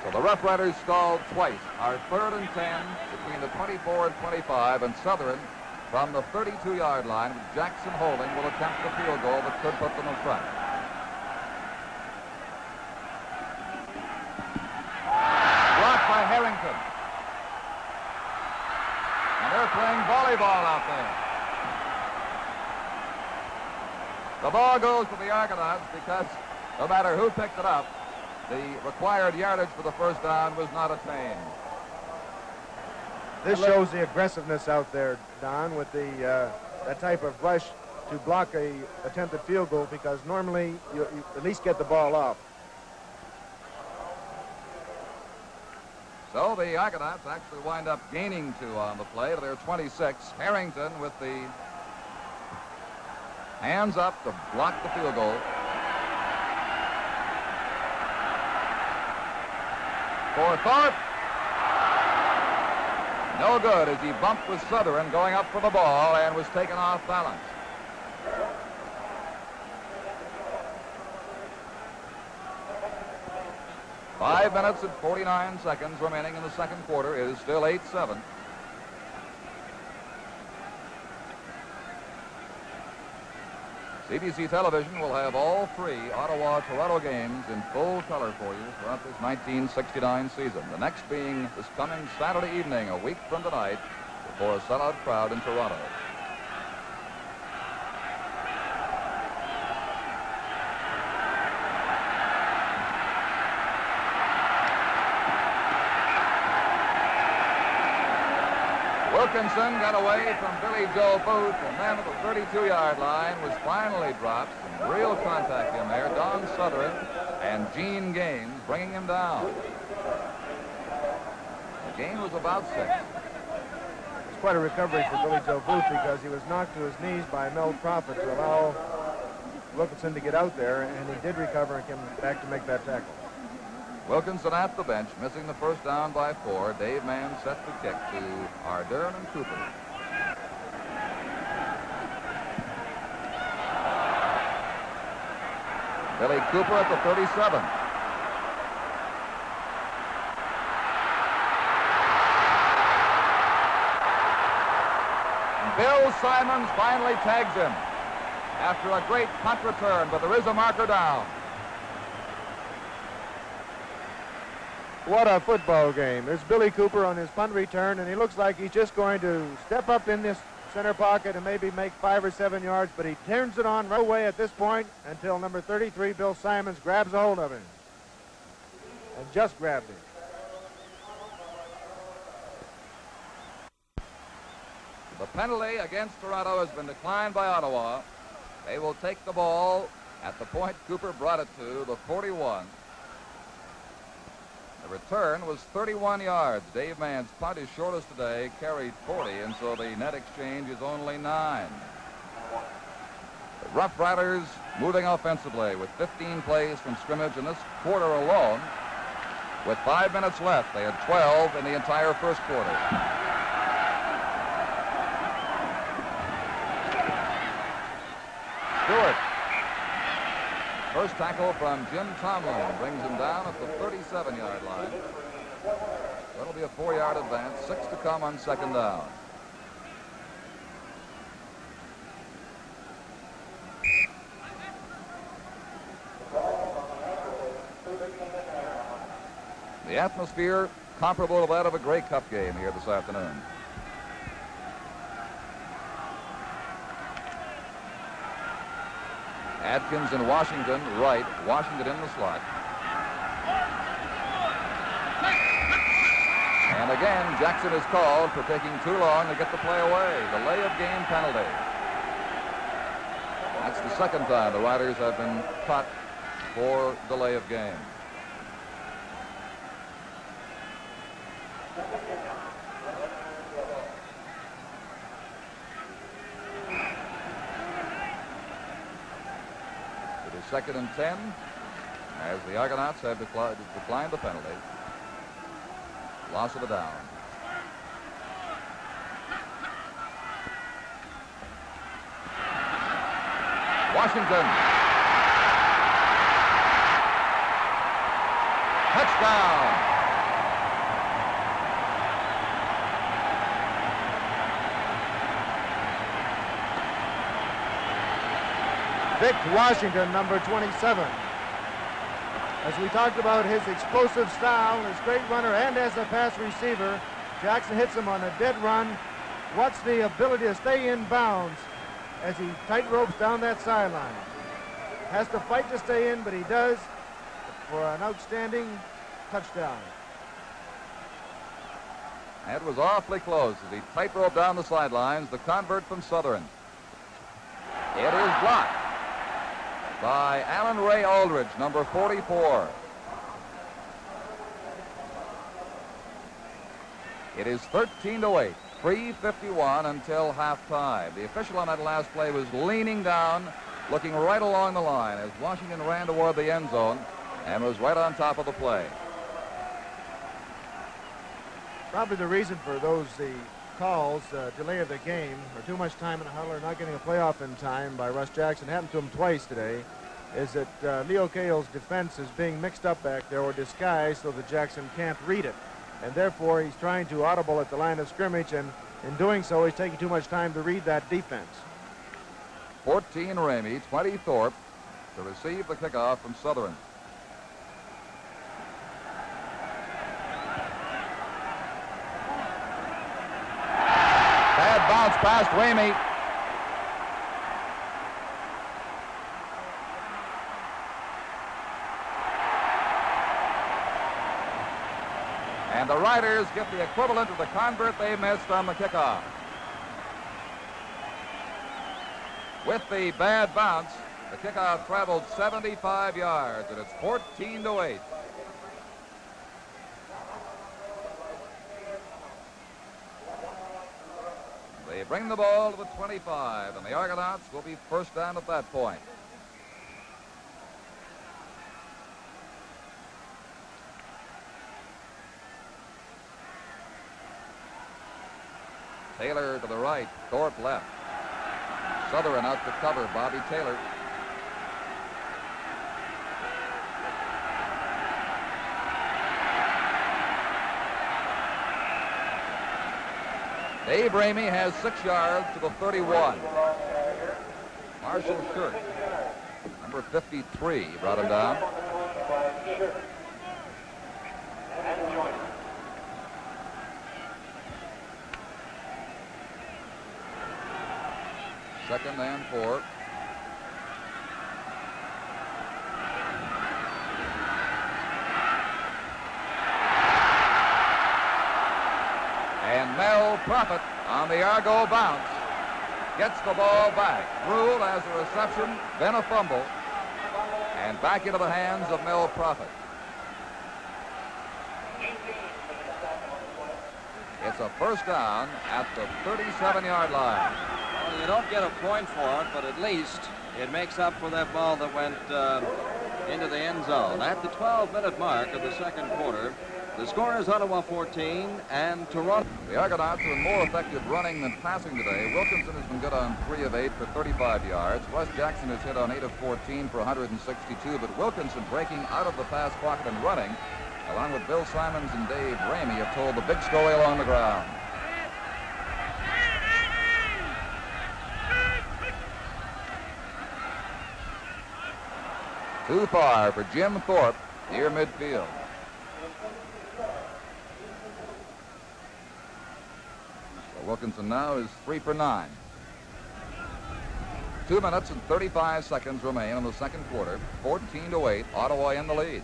So the Rough Riders stalled twice. Our 3rd and 10 between the 24 and 25, and Southern from the 32-yard line with Jackson holding will attempt the field goal that could put them in front. Blocked by Harrington. And they're playing volleyball out there. The ball goes to the Argonauts because no matter who picked it up, the required yardage for the first down was not attained. This shows the aggressiveness out there, Don, with the that type of rush to block a attempted field goal, because normally you at least get the ball off. So the Argonauts actually wind up gaining 2 on the play to their 26. Harrington with the hands up to block the field goal. For Thorpe. No good as he bumped with Southern going up for the ball and was taken off balance. Five minutes and 49 seconds remaining in the second quarter. It is still 8-7. CBC Television will have all 3 Ottawa-Toronto games in full color for you throughout this 1969 season. The next being this coming Saturday evening, a week from tonight, before a sellout crowd in Toronto. Wilkinson got away from Billy Joe Booth, and then at the 32-yard line was finally dropped. Some real contact in there. Don Southern and Gene Gaines bringing him down. The gain was about 6. It's quite a recovery for Billy Joe Booth, because he was knocked to his knees by Mel Prophet to allow Wilkinson to get out there, and he did recover and came back to make that tackle. Wilkinson at the bench, missing the first down by 4. Dave Mann set the kick to Ardern and Cooper. Billy Cooper at the 37. And Bill Simons finally tags him after a great punt return, but there is a marker down. What a football game. There's Billy Cooper on his punt return, and he looks like he's just going to step up in this center pocket and maybe make 5 or 7 yards, but he turns it on right away at this point until number 33, Bill Simons, grabs a hold of him. And just grabbed him. The penalty against Toronto has been declined by Ottawa. They will take the ball at the point Cooper brought it to, the 41. The return was 31 yards. Dave Mann's punt, his shortest today, carried 40, and so the net exchange is only 9. The Rough Riders moving offensively with 15 plays from scrimmage in this quarter alone. With 5 minutes left, they had 12 in the entire first quarter. Stewart. First tackle from Jim Tomlin brings him down at the 37-yard line. That'll be a 4-yard advance, 6 to come on second down. The atmosphere comparable to that of a Grey Cup game here this afternoon. Adkins and Washington right, Washington in the slot. And again, Jackson is called for taking too long to get the play away. Delay of game penalty. That's the second time the Riders have been caught for delay of game. Second and 10 as the Argonauts have declined the penalty. Loss of the down. Washington. Touchdown. Vic Washington, number 27. As we talked about his explosive style, his great runner, and as a pass receiver, Jackson hits him on a dead run. What's the ability to stay in bounds as he tight ropes down that sideline? Has to fight to stay in, but he does for an outstanding touchdown. That was awfully close as he tight roped down the sidelines, the convert from Southern. It is blocked by Alan Ray Aldridge, number 44. It is 13-8, 3:51 until halftime. The official on that last play was leaning down, looking right along the line as Washington ran toward the end zone and was right on top of the play. Probably the reason for those calls, delay of the game, or too much time in the huddle, or not getting a playoff in time by Russ Jackson, happened to him twice today, is that Leo Cale's defense is being mixed up back there or disguised so that Jackson can't read it. And therefore, he's trying to audible at the line of scrimmage, and in doing so, he's taking too much time to read that defense. 14 Ramey, 20 Thorpe to receive the kickoff from Southern. Bad bounce past Ramey. And the Riders get the equivalent of the convert they missed on the kickoff. With the bad bounce, the kickoff traveled 75 yards, and it's 14-8. They bring the ball to the 25, and the Argonauts will be first down at that point. Taylor to the right, Thorpe left. Southern out to cover, Bobby Taylor. Dave Ramey has 6 yards to the 31. Marshall Shirk, number 53, brought him down. and join. Second and 4. And Mel Prophet on the Argo bounce gets the ball back. Ruled as a reception, then a fumble, and back into the hands of Mel Prophet. It's a first down at the 37-yard line. Well, you don't get a point for it, but at least it makes up for that ball that went into the end zone. At the 12-minute mark of the second quarter, the score is Ottawa 14 and Toronto. The Argonauts are more effective running than passing today. Wilkinson has been good on 3 of 8 for 35 yards. Wes Jackson has hit on 8 of 14 for 162, but Wilkinson breaking out of the pass pocket and running, along with Bill Simons and Dave Ramey, have told the big story along the ground. Too far for Jim Thorpe near midfield. So Wilkinson now is 3 for 9. 2 minutes and 35 seconds remain in the second quarter. 14-8, Ottawa in the lead.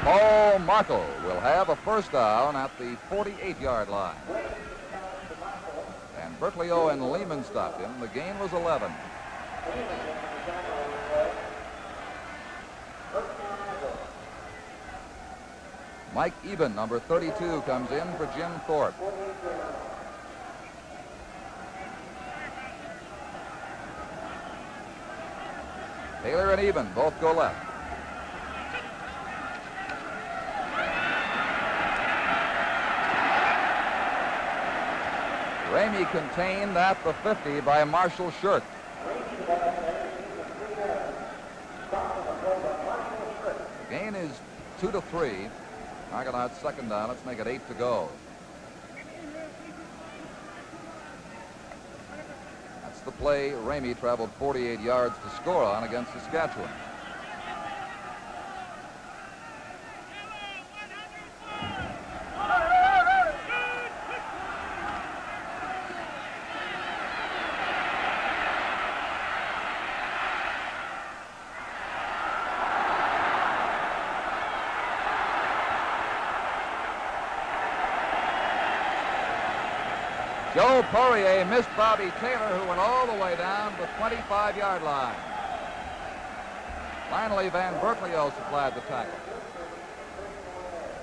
Paul Markle will have a first down at the 48-yard line. And Berkeley-O and Lehman stopped him. The gain was 11. Mike Eben, number 32, comes in for Jim Thorpe. Taylor and Eben both go left. Ramey contained at the 50 by Marshall Shirk. The gain is 2-3. Argonauts second down. Let's make it 8 to go. That's the play Ramey traveled 48 yards to score on against Saskatchewan. Joe Poirier missed Bobby Taylor, who went all the way down to the 25-yard line. Finally, Van Berkeley-O supplied the tackle.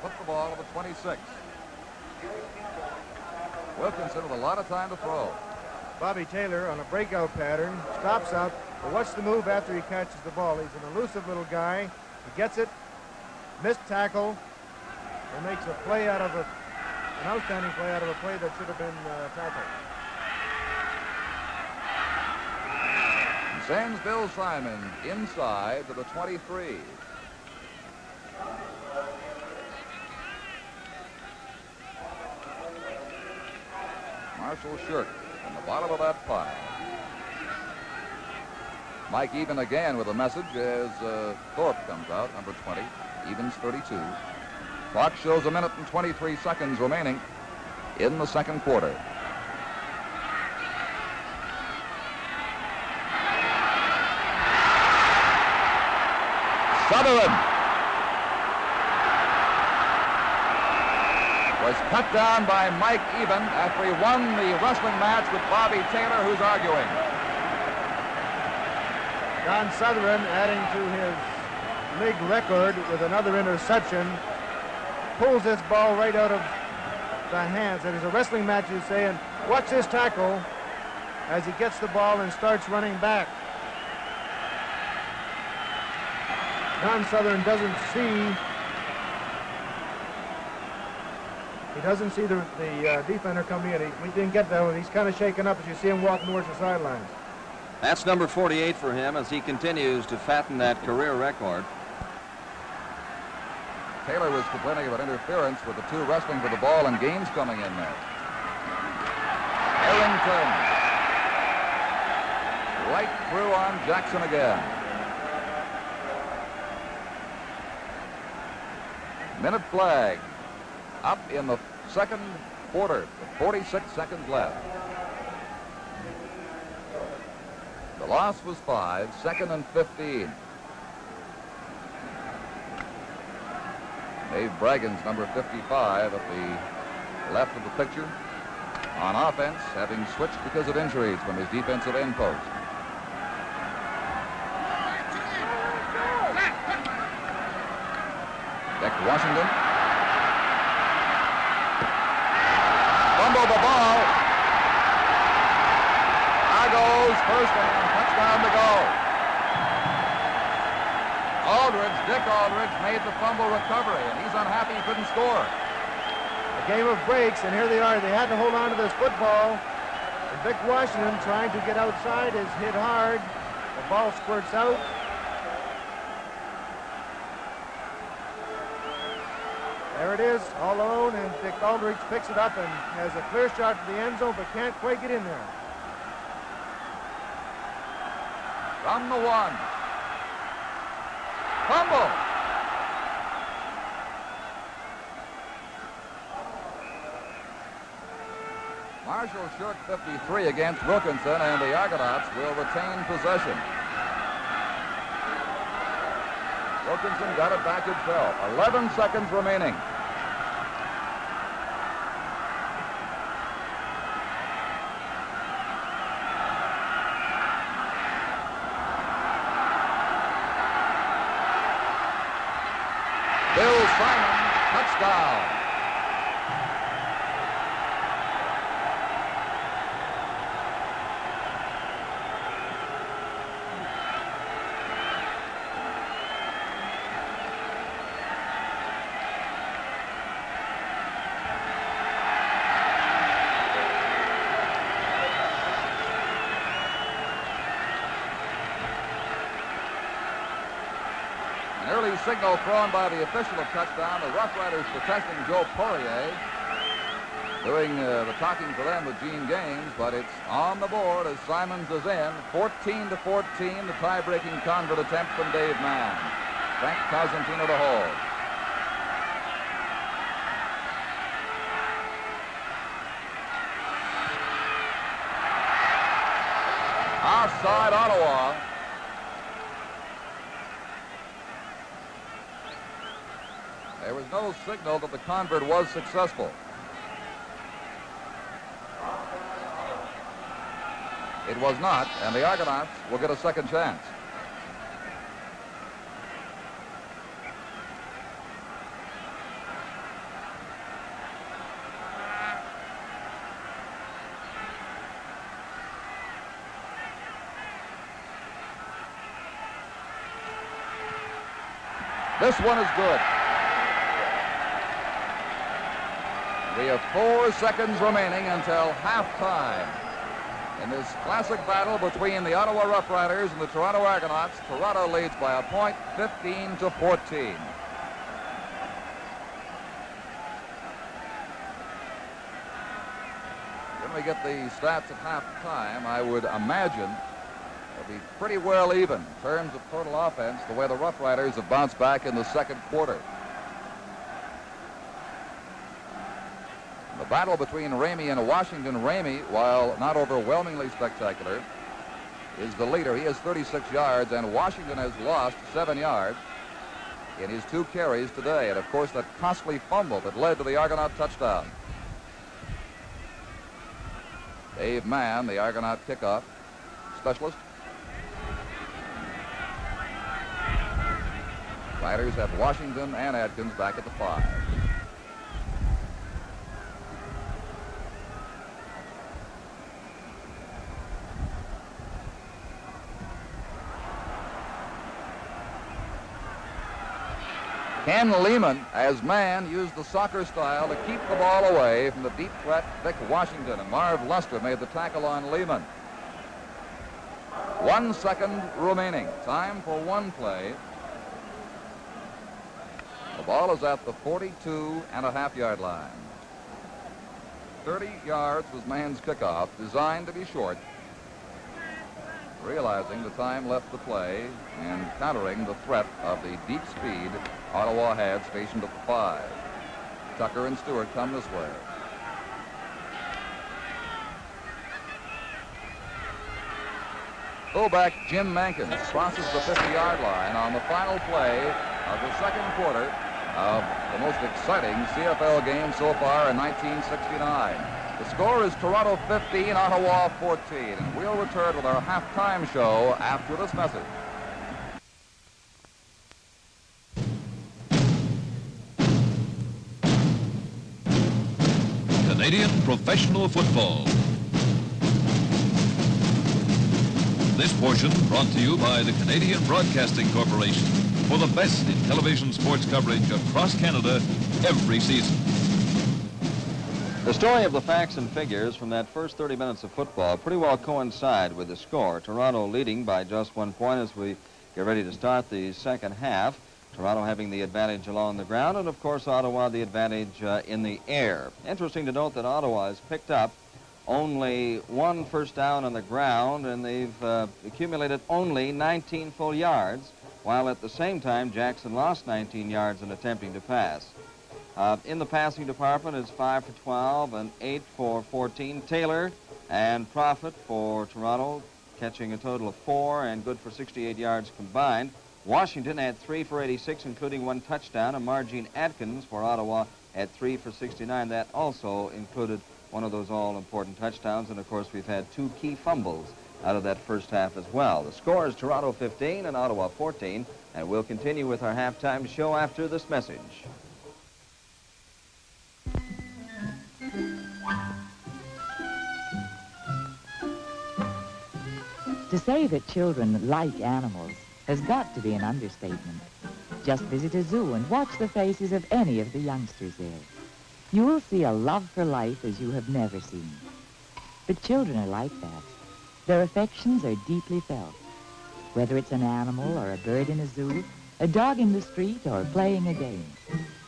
Put the ball to the 26. Wilkinson with a lot of time to throw. Bobby Taylor on a breakout pattern, stops up, but what's the move after he catches the ball? He's an elusive little guy. He gets it, missed tackle, and makes a play out of an outstanding play out of a play that should have been tackled. And sends Bill Simon inside to the 23. Marshall Shirk in the bottom of that pile. Mike Eben again with a message as Thorpe comes out, number 20. Eben's 32. Clock shows 1 minute and 23 seconds remaining in the second quarter. Sutherland was cut down by Mike Eben after he won the wrestling match with Bobby Taylor, who's arguing. Don Sutherland adding to his league record with another interception. Pulls this ball right out of the hands. It is a wrestling match, he's saying. Watch this tackle as he gets the ball and starts running back. Don Sutherland doesn't see. He doesn't see the defender coming in. We didn't get that one. He's kind of shaken up as you see him walking towards the sidelines. That's number 48 for him as he continues to fatten that career record. Taylor was complaining about interference with the two wrestling for the ball and Gaines coming in there. Harrington. Right through on Jackson again. Minute flag up in the second quarter, with 46 seconds left. The loss was 5, 2nd and 15. Dave Bragan's number 55 at the left of the picture. On offense, having switched because of injuries from his defensive end post. Back to Washington. Fumble the ball. Argos first down, touchdown to go. Aldridge, Dick Aldridge, made the fumble recovery, and he's unhappy he couldn't score. A game of breaks, and here they are. They had to hold on to this football. And Vic Washington, trying to get outside, is hit hard. The ball squirts out. There it is, all alone, and Dick Aldridge picks it up and has a clear shot to the end zone, but can't quite get in there. From the 1. Fumble. Marshall short 53 against Wilkinson, and the Argonauts will retain possession. Wilkinson got it back himself. 11 seconds remaining. Bill Simon, touchdown. Signal thrown by the official of touchdown. The Rough Riders protecting Joe Poirier. Doing the talking for them with Gene Gaines, but it's on the board as Simons is in. 14-14, the tie-breaking convert attempt from Dave Mann. Frank Cosentino to hold. Offside Ottawa. There was no signal that the convert was successful. It was not, and the Argonauts will get a second chance. This one is good. We have 4 seconds remaining until halftime. In this classic battle between the Ottawa Rough Riders and the Toronto Argonauts, Toronto leads by a point, 15-14. When we get the stats at halftime, I would imagine it'll be pretty well even in terms of total offense, the way the Rough Riders have bounced back in the second quarter. The battle between Ramey and Washington. Ramey, while not overwhelmingly spectacular, is the leader. He has 36 yards, and Washington has lost 7 yards in his 2 carries today. And, of course, that costly fumble that led to the Argonaut touchdown. Dave Mann, the Argonaut kickoff specialist. Riders have Washington and Adkins back at the 5. Ken Lehman, as man, used the soccer style to keep the ball away from the deep threat Vic Washington, and Marv Luster made the tackle on Lehman. 1 second remaining. Time for one play. The ball is at the 42.5-yard line. 30 yards was Mann's kickoff, designed to be short. Realizing the time left to play and countering the threat of the deep speed Ottawa had stationed at the 5. Tucker and Stewart come this way. Fullback Jim Mankins crosses the 50-yard line on the final play of the second quarter of the most exciting CFL game so far in 1969. The score is Toronto 15, Ottawa 14, and we'll return with our halftime show after this message. Canadian professional football. This portion brought to you by the Canadian Broadcasting Corporation for the best in television sports coverage across Canada every season. The story of the facts and figures from that first 30 minutes of football pretty well coincide with the score. Toronto leading by just 1 point as we get ready to start the second half. Toronto having the advantage along the ground, and of course Ottawa the advantage in the air. Interesting to note that Ottawa has picked up only 1 first down on the ground, and they've accumulated only 19 full yards, while at the same time Jackson lost 19 yards in attempting to pass. In the passing department, it's 5 for 12 and 8 for 14. Taylor and Profit for Toronto catching a total of 4 and good for 68 yards combined. Washington had 3 for 86, including 1 touchdown, and Margene Atkins for Ottawa had 3 for 69. That also included one of those all-important touchdowns, and of course we've had 2 key fumbles out of that first half as well. The score is Toronto 15 and Ottawa 14, and we'll continue with our halftime show after this message. To say that children like animals has got to be an understatement. Just visit a zoo and watch the faces of any of the youngsters there. You will see a love for life as you have never seen. But children are like that. Their affections are deeply felt. Whether it's an animal or a bird in a zoo, a dog in the street, or playing a game,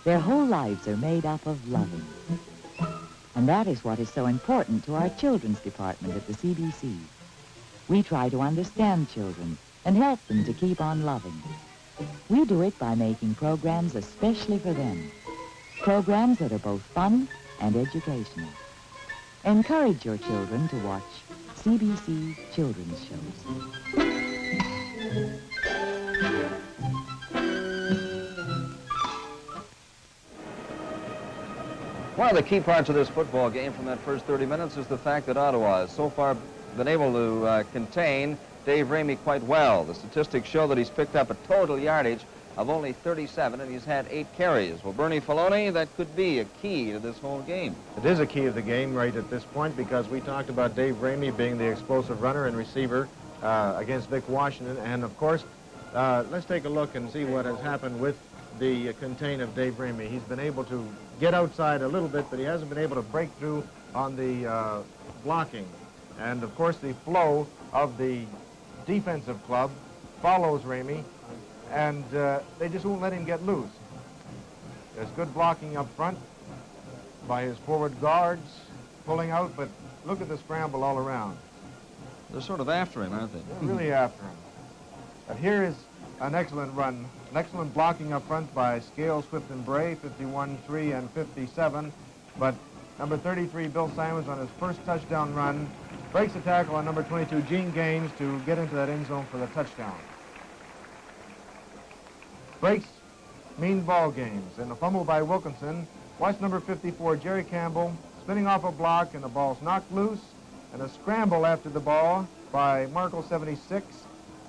their whole lives are made up of loving. And that is what is so important to our children's department at the CBC. We try to understand children and help them to keep on loving. We do it by making programs especially for them. Programs that are both fun and educational. Encourage your children to watch CBC children's shows. One of the key parts of this football game from that first 30 minutes is the fact that Ottawa has so far been able to contain Dave Ramey quite well. The statistics show that he's picked up a total yardage of only 37, and he's had 8 carries. Well, Bernie Filoni, that could be a key to this whole game. It is a key of the game right at this point, because we talked about Dave Ramey being the explosive runner and receiver against Vic Washington. And, of course, let's take a look and see what has happened with the contain of Dave Ramey. He's been able to get outside a little bit, but he hasn't been able to break through on the blocking. And, of course, the flow of the defensive club follows Ramey, and they just won't let him get loose. There's good blocking up front by his forward guards, pulling out, but look at the scramble all around. They're sort of after him, aren't they? They're really after him. But here is an excellent run, an excellent blocking up front by Scales, Swift, and Bray, 51-3 and 57. But number 33, Bill Simons, on his first touchdown run, breaks the tackle on number 22, Gene Gaines, to get into that end zone for the touchdown. Breaks mean ball games, and a fumble by Wilkinson. Watch number 54, Jerry Campbell, spinning off a block, and the ball's knocked loose, and a scramble after the ball by Markle, 76,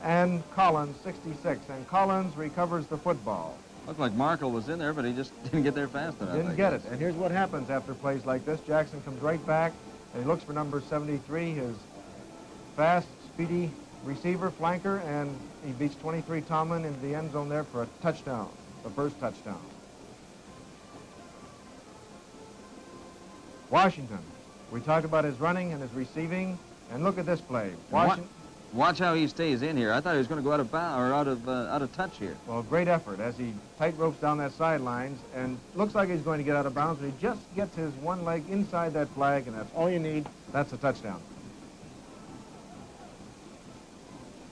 and Collins, 66, and Collins recovers the football. Looked like Markle was in there, but he just didn't get there fast enough. Didn't get it, and here's what happens after plays like this. Jackson comes right back, and he looks for number 73, his fast, speedy receiver, flanker, and he beats 23 Tomlin into the end zone there for a touchdown, the first touchdown. Washington. We talked about his running and his receiving, and look at this play. Watch how he stays in here. I thought he was going to go out of out of touch here. Well, great effort as he tight ropes down that sidelines and looks like he's going to get out of bounds, but he just gets his one leg inside that flag, and that's all you need. That's a touchdown.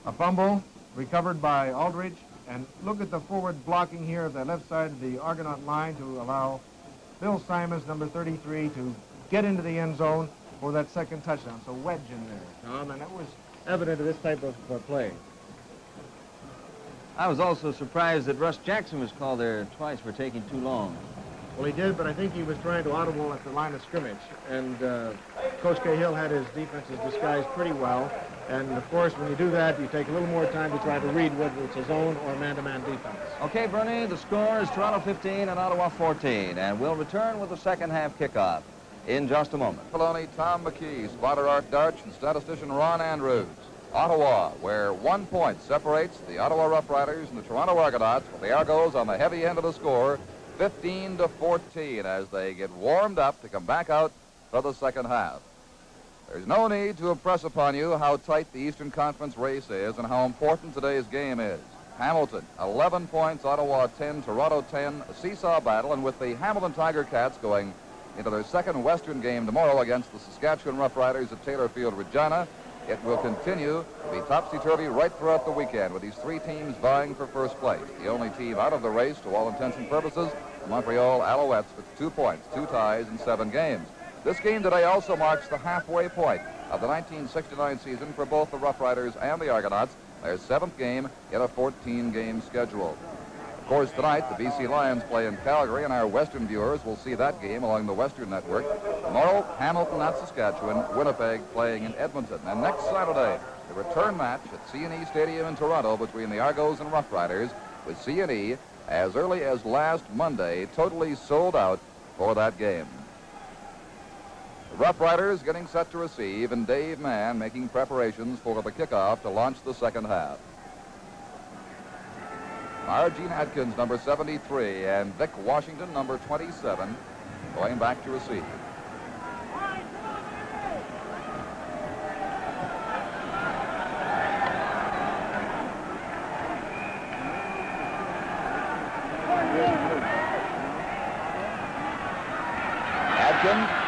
A fumble recovered by Aldridge, and look at the forward blocking here of the left side of the Argonaut line to allow Bill Simons, number 33, to get into the end zone for that second touchdown. So wedge in there, Tom, and that was evident of this type of play. I was also surprised that Russ Jackson was called there twice for taking too long. Well, he did, but I think he was trying to audible at the line of scrimmage. And Coach Cahill had his defenses disguised pretty well. And, of course, when you do that, you take a little more time to try to read whether it's a zone or man-to-man defense. Okay, Bernie, the score is Toronto 15 and Ottawa 14. And we'll return with the second half kickoff in just a moment. Filoni, Tom McKee, spotter Art Darch, and statistician Ron Andrews. Ottawa, where 1 point separates the Ottawa Rough Riders and the Toronto Argonauts, with the Argos on the heavy end of the score, 15-14, as they get warmed up to come back out for the second half. There's no need to impress upon you how tight the Eastern Conference race is and how important today's game is. Hamilton, 11 points, Ottawa 10, Toronto 10, a seesaw battle, and with the Hamilton Tiger Cats going into their second Western game tomorrow against the Saskatchewan Rough Riders at Taylor Field, Regina, it will continue to be topsy-turvy right throughout the weekend with these three teams vying for first place. The only team out of the race, to all intents and purposes, the Montreal Alouettes with 2 points, 2 ties, and 7 games. This game today also marks the halfway point of the 1969 season for both the Rough Riders and the Argonauts, their 7th game in a 14-game schedule. Of course, tonight, the BC Lions play in Calgary, and our Western viewers will see that game along the Western Network. Tomorrow, Hamilton at Saskatchewan, Winnipeg playing in Edmonton. And next Saturday, the return match at C&E Stadium in Toronto between the Argos and Rough Riders, with C&E as early as last Monday totally sold out for that game. The Rough Riders getting set to receive, and Dave Mann making preparations for the kickoff to launch the second half. Argene Atkins, number 73, and Vic Washington, number 27, going back to receive. Atkins.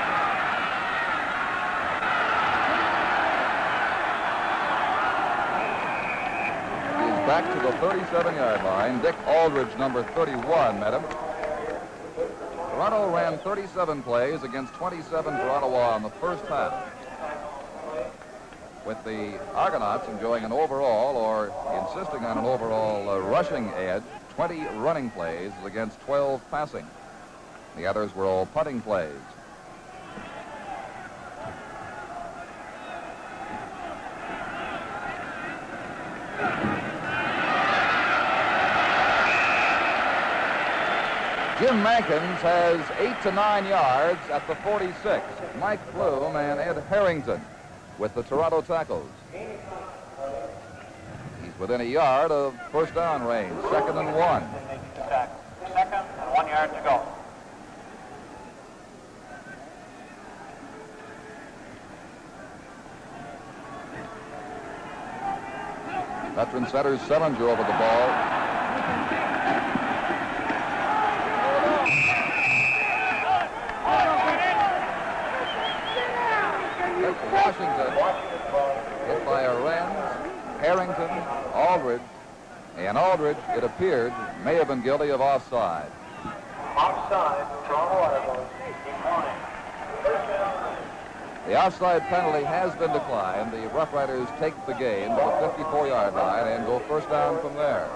Back to the 37-yard line. Dick Aldridge, number 31, met him. Toronto ran 37 plays against 27 for Ottawa in the first half, with the Argonauts enjoying an overall, or insisting on an overall rushing edge, 20 running plays against 12 passing. The others were all punting plays. Jim Mankins has 8 to 9 yards at the 46. Mike Bloom and Ed Harrington with the Toronto tackles. He's within a yard of first down range, 2nd and 1. 2nd and 1 yard to go. Veteran setter Selinger over the ball. Washington hit by Arends, Harrington, Aldridge, and Aldridge, it appeared, may have been guilty of offside. Offside, Toronto Argonauts, declined. The offside penalty has been declined. The Rough Riders take the game to the 54-yard line and go first down from there.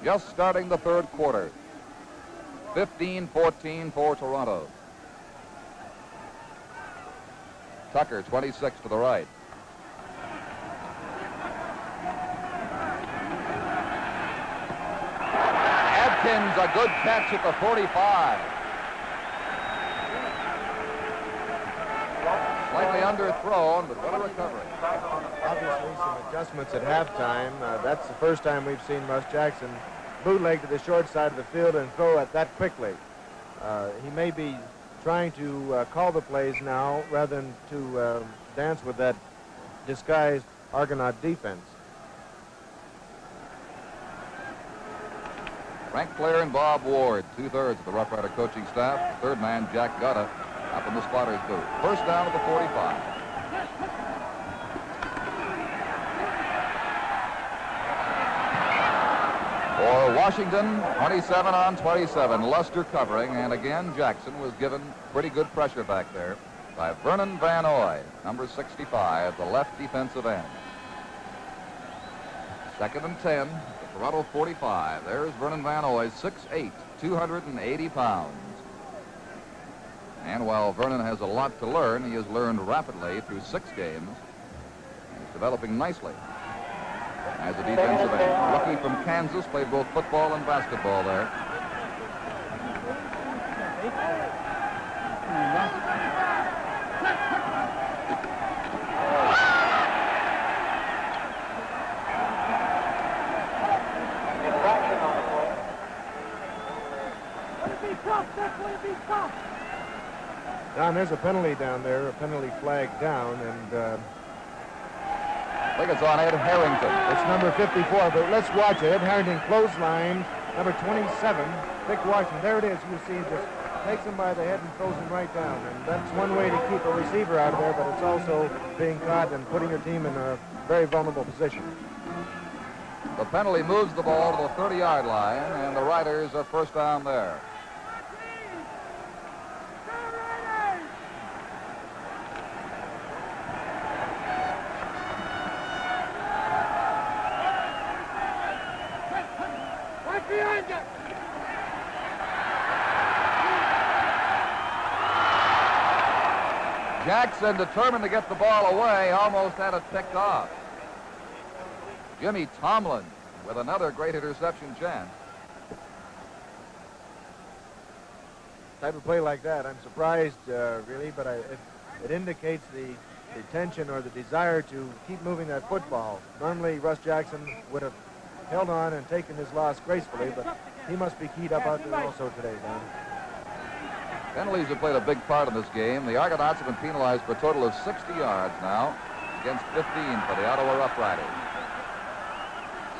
Just starting the third quarter. 15-14 for Toronto. Tucker, 26 to the right. Atkins, a good catch at the 45. Slightly underthrown, but what a recovery. Obviously, some adjustments at halftime. That's the first time we've seen Russ Jackson bootleg to the short side of the field and throw it that quickly. He may be trying to call the plays now rather than to dance with that disguised Argonaut defense. Frank Flair and Bob Ward, 2/3 of the Rough Rider coaching staff. Third man, Jack Gutta, up in the spotter's booth. First down at the 45. For Washington, 27 on 27. Luster covering, and again Jackson was given pretty good pressure back there by Vernon Van Oy, number 65, the left defensive end. Second and 10, the Toronto 45. There's Vernon Van Oy, 6'8", 280 pounds. And while Vernon has a lot to learn, he has learned rapidly through 6 games. He's developing nicely as a defensive end. Rookie from Kansas, played both football and basketball there. Don, there's a penalty down there, a penalty flag down, and I think it's on Ed Harrington. it's number 54, but let's watch it. Ed Harrington clothesline, number 27, Dick Washington. There it is. You see, just takes him by the head and throws him right down. And that's one way to keep a receiver out of there, but it's also being caught and putting your team in a very vulnerable position. The penalty moves the ball to the 30-yard line, and the Riders are first down there. Jackson, determined to get the ball away, almost had it picked off. Jimmy Tomlin with another great interception chance. Type of play like that, I'm surprised, really, but it indicates the tension or the desire to keep moving that football. Normally, Russ Jackson would have held on and taken his loss gracefully, but he must be keyed up out there also today, Don. Penalties have played a big part in this game. The Argonauts have been penalized for a total of 60 yards now against 15 for the Ottawa Rough Riders.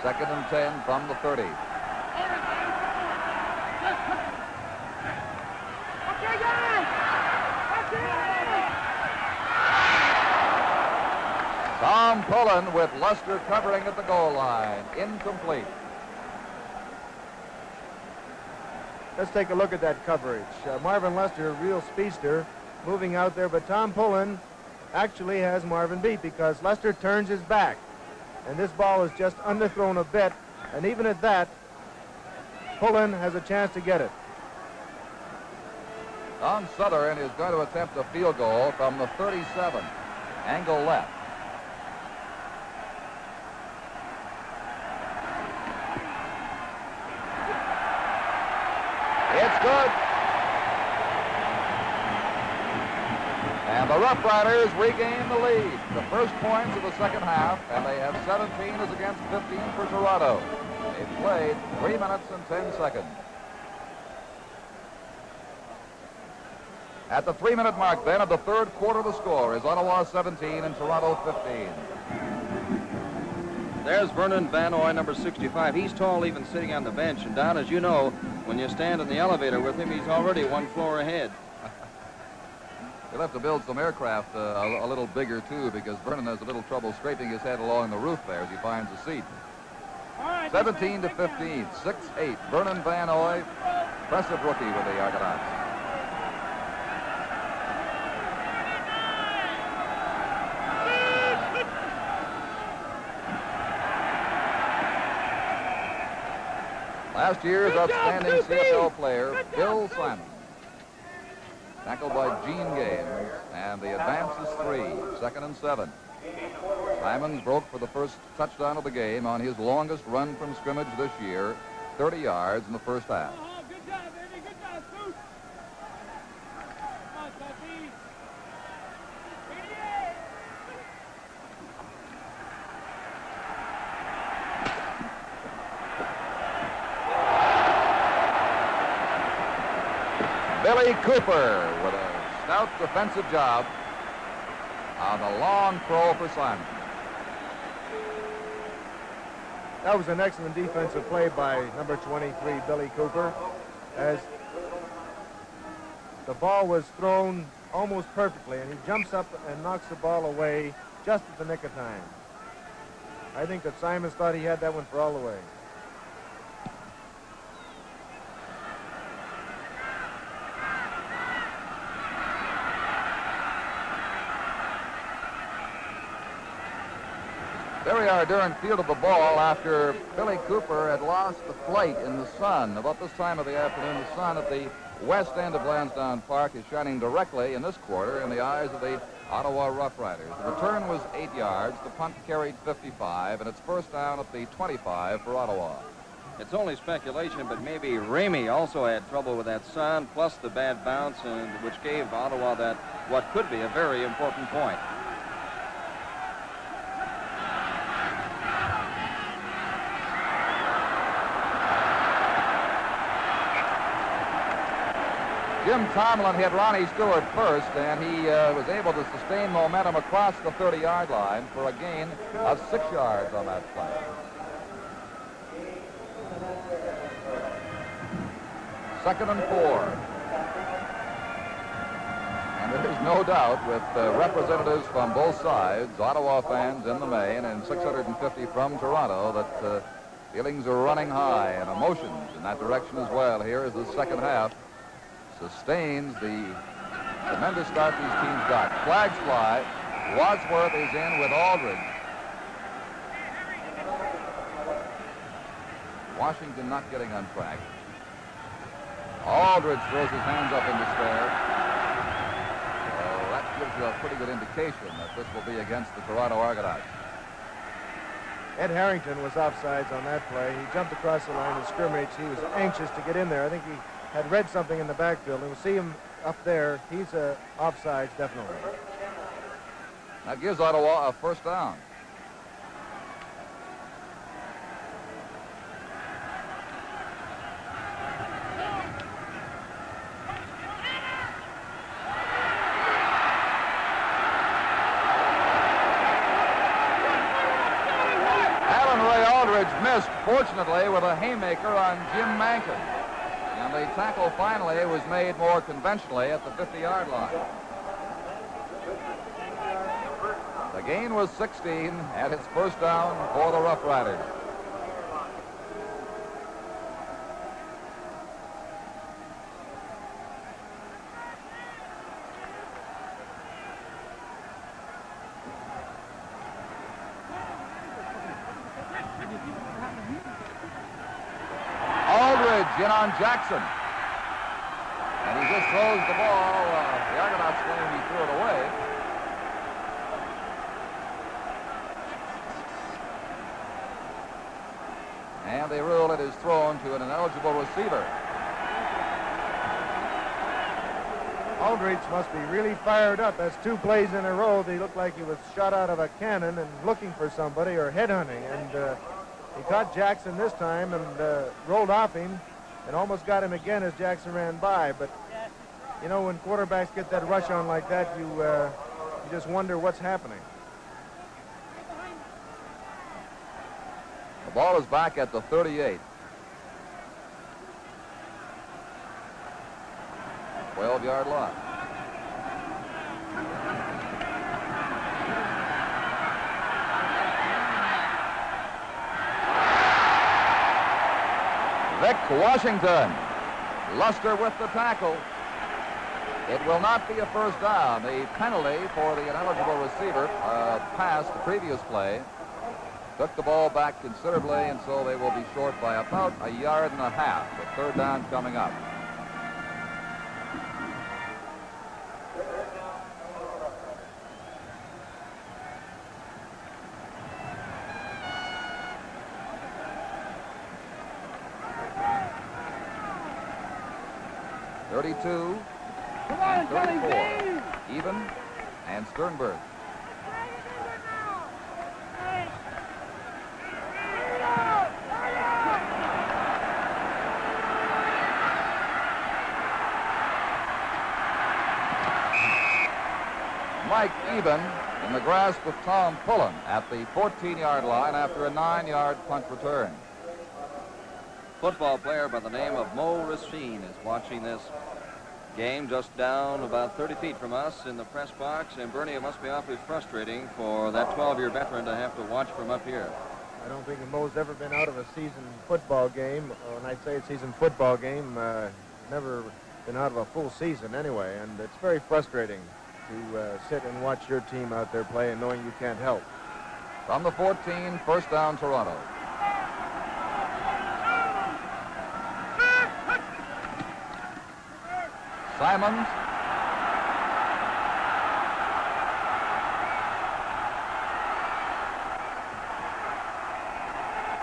Second and 10 from the 30. Tom Pullen with Luster covering at the goal line. Incomplete. Let's take a look at that coverage. Marvin Lester, a real speedster, moving out there, but Tom Pullen actually has Marvin beat because Lester turns his back. And this ball is just underthrown a bit, and even at that, Pullen has a chance to get it. Don Sutherland is going to attempt a field goal from the 37, angle left. It's good. And the Rough Riders regain the lead. The first points of the second half, and they have 17 as against 15 for Toronto. They've played 3 minutes and 10 seconds. At the 3-minute mark, then, of the third quarter, the score is Ottawa 17 and Toronto 15. There's Vernon Van Oy, number 65. He's tall even sitting on the bench. And Don, as you know, when you stand in the elevator with him, he's already one floor ahead. You'll have to build some aircraft a little bigger, too, because Vernon has a little trouble scraping his head along the roof there as he finds a seat. 17 to 15, 6'8". Vernon Van Oy, impressive rookie with the Argonauts. Last year's outstanding CFL player, Bill Simon. Tackled by Gene Gaines, and the advance is 3, second and 7. Simons broke for the first touchdown of the game on his longest run from scrimmage this year, 30 yards in the first half. Good job, baby. Good job, Scoot. Come on, Tuffy. Billy Cooper with a stout defensive job on the long throw for Simon. That was an excellent defensive play by number 23, Billy Cooper, as the ball was thrown almost perfectly, and he jumps up and knocks the ball away just at the nick of time. I think that Simons thought he had that one for all the way. There we are during field of the ball after Billy Cooper had lost the flight in the sun. About this time of the afternoon, the sun at the west end of Lansdowne Park is shining directly in this quarter in the eyes of the Ottawa Rough Riders. The return was 8 yards. The punt carried 55, and it's first down at the 25 for Ottawa. It's only speculation, but maybe Ramey also had trouble with that sun, plus the bad bounce, and which gave Ottawa that what could be a very important point. Jim Tomlin hit Ronnie Stewart first, and he was able to sustain momentum across the 30-yard line for a gain of 6 yards on that play. Second and 4. And there is no doubt with representatives from both sides, Ottawa fans in the main and 650 from Toronto, that feelings are running high and emotions in that direction as well. Here is the second half. Sustains the tremendous start these teams got. Flags fly. Wadsworth is in with Aldridge. Washington not getting on track. Aldridge throws his hands up in despair. So that gives you a pretty good indication that this will be against the Toronto Argonauts. Ed Harrington was offsides on that play. He jumped across the line of scrimmage. He was anxious to get in there. I think he had read something in the backfield, and we'll see him up there. He's offsides, definitely. That gives Ottawa a first down. Alan Ray Aldridge missed, fortunately, with a haymaker on Jim Mankin. And the tackle finally was made more conventionally at the 50-yard line. The gain was 16, and it's first down for the Rough Riders. In on Jackson. And he just throws the ball. The Argonauts claim he threw it away. And they rule it is thrown to an ineligible receiver. Aldridge must be really fired up. That's 2 plays in a row. They looked like he was shot out of a cannon and looking for somebody or headhunting. And he caught Jackson this time and rolled off him and almost got him again as Jackson ran by. But, you know, when quarterbacks get that rush on like that, you just wonder what's happening. The ball is back at the 38. 12-yard line. Vic Washington. Luster with the tackle. It will not be a first down. The penalty for the ineligible receiver passed the previous play. Took the ball back considerably, and so they will be short by about 1.5 yards. The third down coming up. .32, Come on, 34, Billy, even, and Sternberg. Mike Even in the grasp of Tom Pullen at the 14-yard line after a 9-yard punt return. Football player by the name of Mo Racine is watching this game just down about 30 feet from us in the press box. And Bernie, it must be awfully frustrating for that 12-year veteran to have to watch from up here. I don't think Mo's ever been out of a season football game. When I say a season football game, never been out of a full season anyway. And it's very frustrating to sit and watch your team out there play and knowing you can't help. From the 14, first down, Toronto. Simons.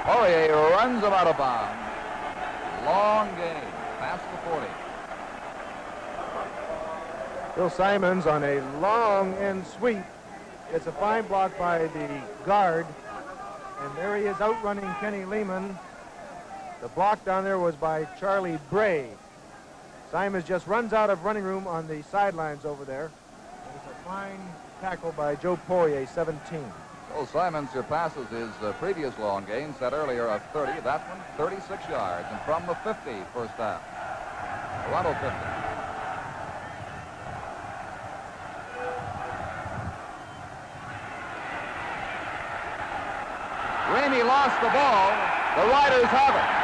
Poirier runs him out of bounds. Long gain, past the 40. Bill Simons on a long end sweep. It's a fine block by the guard. And there he is outrunning Kenny Lehman. The block down there was by Charlie Bray. Simons just runs out of running room on the sidelines over there. It's a fine tackle by Joe Poirier, 17. Well, Simons surpasses his previous long gain, set earlier of 30. That one, 36 yards. And from the 50, first down. Toronto 50. Ramey lost the ball. The Riders have it.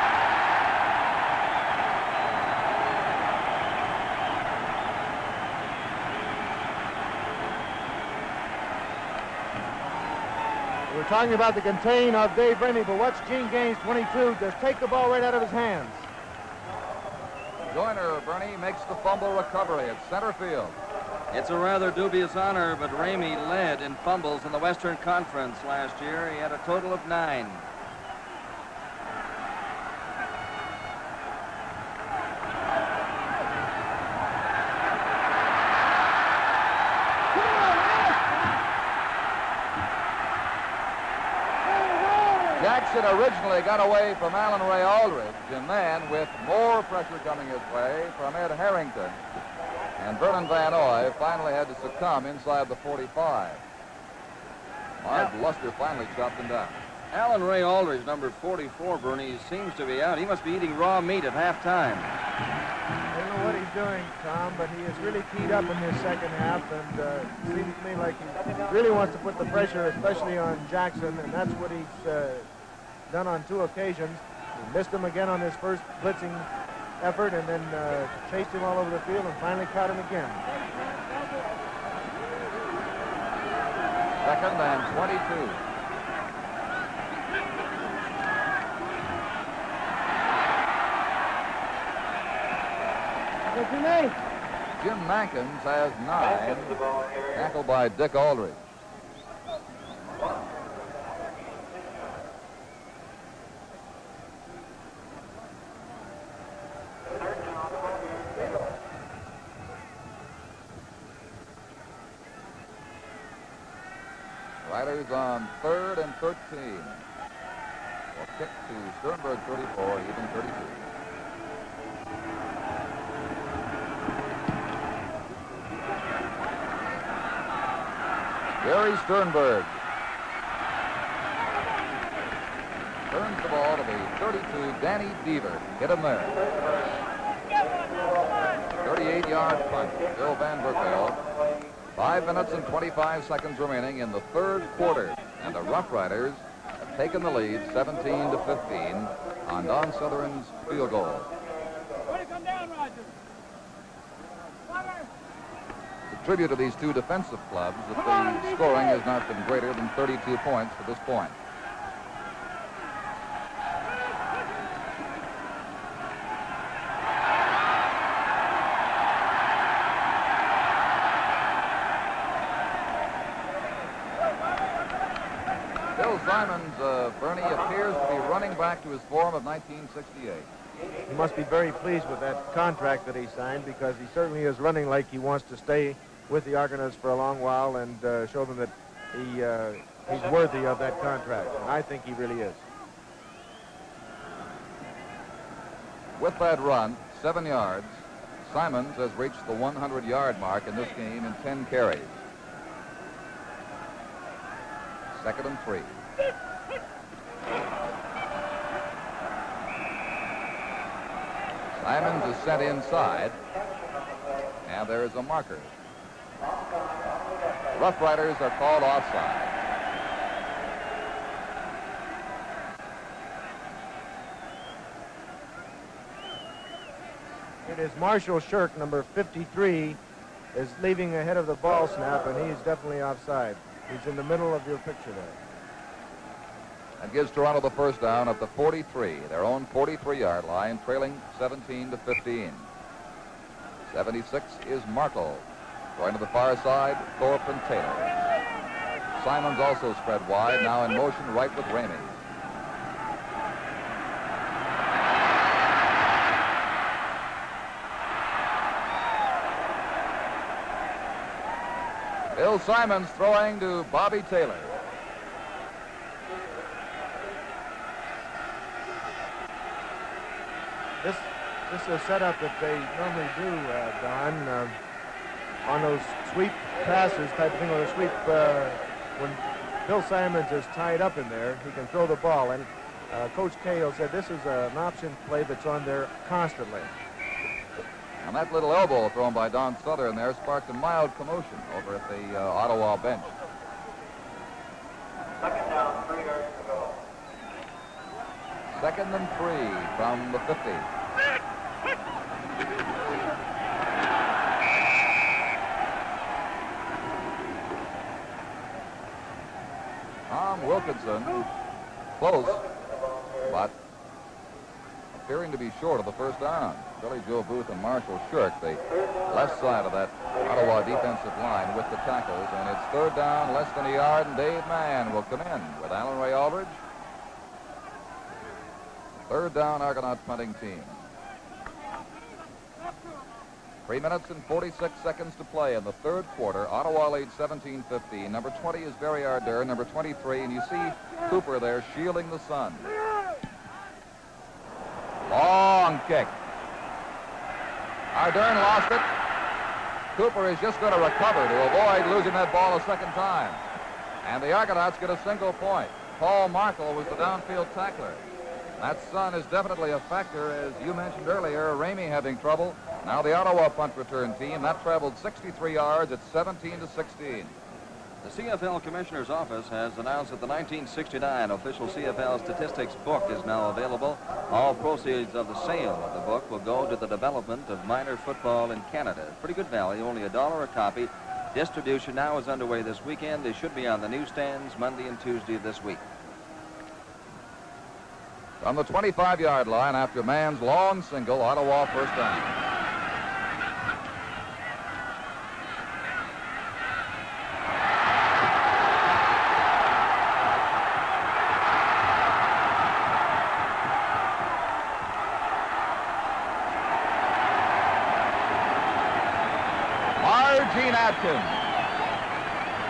We're talking about the contain of Dave Ramey, but watch Gene Gaines, 22, just take the ball right out of his hands. Joyner, Bernie, makes the fumble recovery at center field. It's a rather dubious honor, but Ramey led in fumbles in the Western Conference last year. He had a total of 9. Jackson originally got away from Alan Ray Aldridge, and then with more pressure coming his way from Ed Harrington, and Vernon Van Oy finally had to succumb inside the 45. Marv Luster finally chopped him down. Alan Ray Aldridge, number 44, Bernie, seems to be out. He must be eating raw meat at halftime. I don't know what he's doing, Tom, but he is really keyed up in this second half, and it seems to me like he really wants to put the pressure, especially on Jackson, and that's what he's done on 2 occasions. He missed him again on his first blitzing effort, and then chased him all over the field, and finally caught him again. Second and 22. Jim Mankins has 9, tackled by Dick Aldridge. Riders on 3rd and 13. Well, kick to Sternberg, 34, even 32. Gary Sternberg turns the ball to the 32, Danny Deaver. Hit him there. 38-yard punt. Bill Van Berkel. 5 minutes and 25 seconds remaining in the 3rd quarter. And the Rough Riders have taken the lead 17 to 15 on Don Sutherland's field goal. Come down, Roger. Tribute to these 2 defensive clubs that the scoring has not been greater than 32 points to this point. Bill Simons, Bernie, appears to be running back to his form of 1968. He must be very pleased with that contract that he signed, because he certainly is running like he wants to stay with the Argonauts for a long while and show them that he's worthy of that contract. And I think he really is. With that run, 7 yards, Simons has reached the 100-yard mark in this game in 10 carries. 2nd and 3. Simons is sent inside, and there is a marker. The Rough Riders are called offside. It is Marshall Shirk, number 53, is leaving ahead of the ball snap, and he's definitely offside. He's in the middle of your picture there. And gives Toronto the first down at the 43, their own 43-yard line, trailing 17-15. 76 is Markle. Going to the far side, Thorpe and Taylor. Simons also spread wide, now in motion right with Ramey. Bill Simons throwing to Bobby Taylor. This is a setup that they normally do, Don, on those sweep passes type of thing, or a sweep when Bill Simons is tied up in there, he can throw the ball. And Coach Cahill said this is an option play that's on there constantly. And that little elbow thrown by Don Southern there sparked a mild commotion over at the Ottawa bench. 2nd down, 3 yards to go. 2nd and 3 from the 50. Tom Wilkinson, close, but appearing to be short of the first down. Billy Joe Booth and Marshall Shirk, the left side of that Ottawa defensive line with the tackles, and it's 3rd down, less than a yard, and Dave Mann will come in with Alan Ray Aldridge. 3rd down, Argonaut punting team. 3 minutes and 46 seconds to play in the 3rd quarter. Ottawa leads 17-15. Number 20 is Barry Ardern, number 23, and you see Cooper there shielding the sun. Long kick. Ardern lost it. Cooper is just going to recover to avoid losing that ball a second time. And the Argonauts get a single point. Paul Markle was the downfield tackler. That sun is definitely a factor, as you mentioned earlier, Ramey having trouble. Now the Ottawa punt return team, that traveled 63 yards at 17-16. The CFL Commissioner's Office has announced that the 1969 official CFL statistics book is now available. All proceeds of the sale of the book will go to the development of minor football in Canada. Pretty good value, only $1 a copy. Distribution now is underway this weekend. They should be on the newsstands Monday and Tuesday of this week. From the 25-yard line after Mann's long single, Ottawa first down. Gene Atkins,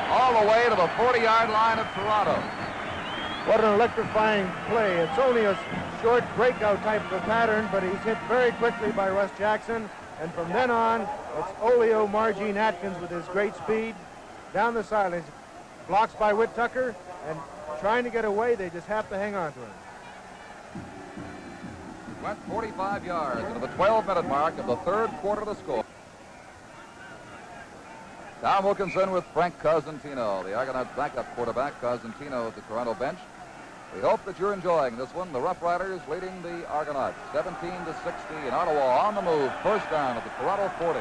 all the way to the 40-yard line of Toronto. What an electrifying play. It's only a short breakout type of a pattern, but he's hit very quickly by Russ Jackson. And from then on, it's Oleo Margene Atkins with his great speed down the sidelines. Blocks by Whit Tucker, and trying to get away, they just have to hang on to him. Went 45 yards into the 12-minute mark of the 3rd quarter to score. Tom Wilkinson with Frank Cosentino, the Argonauts backup quarterback. Cosentino at the Toronto bench. We hope that you're enjoying this one. The Rough Riders leading the Argonauts 17-16. Ottawa on the move. First down at the Toronto 40.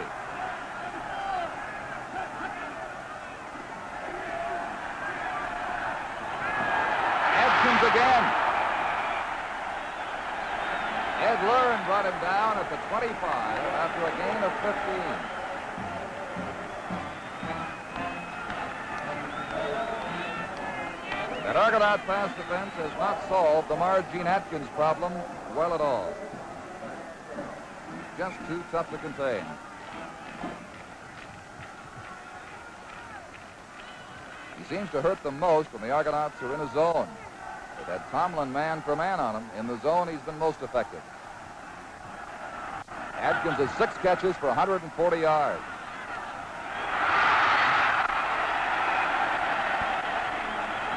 Atkins again. Ed Lurin brought him down at the 25 after a gain of 15. That Argonaut pass defense has not solved the Margene Atkins problem well at all. Just too tough to contain. He seems to hurt them most when the Argonauts are in a zone. With that Tomlin man for man on him, in the zone he's been most effective. Atkins has 6 catches for 140 yards.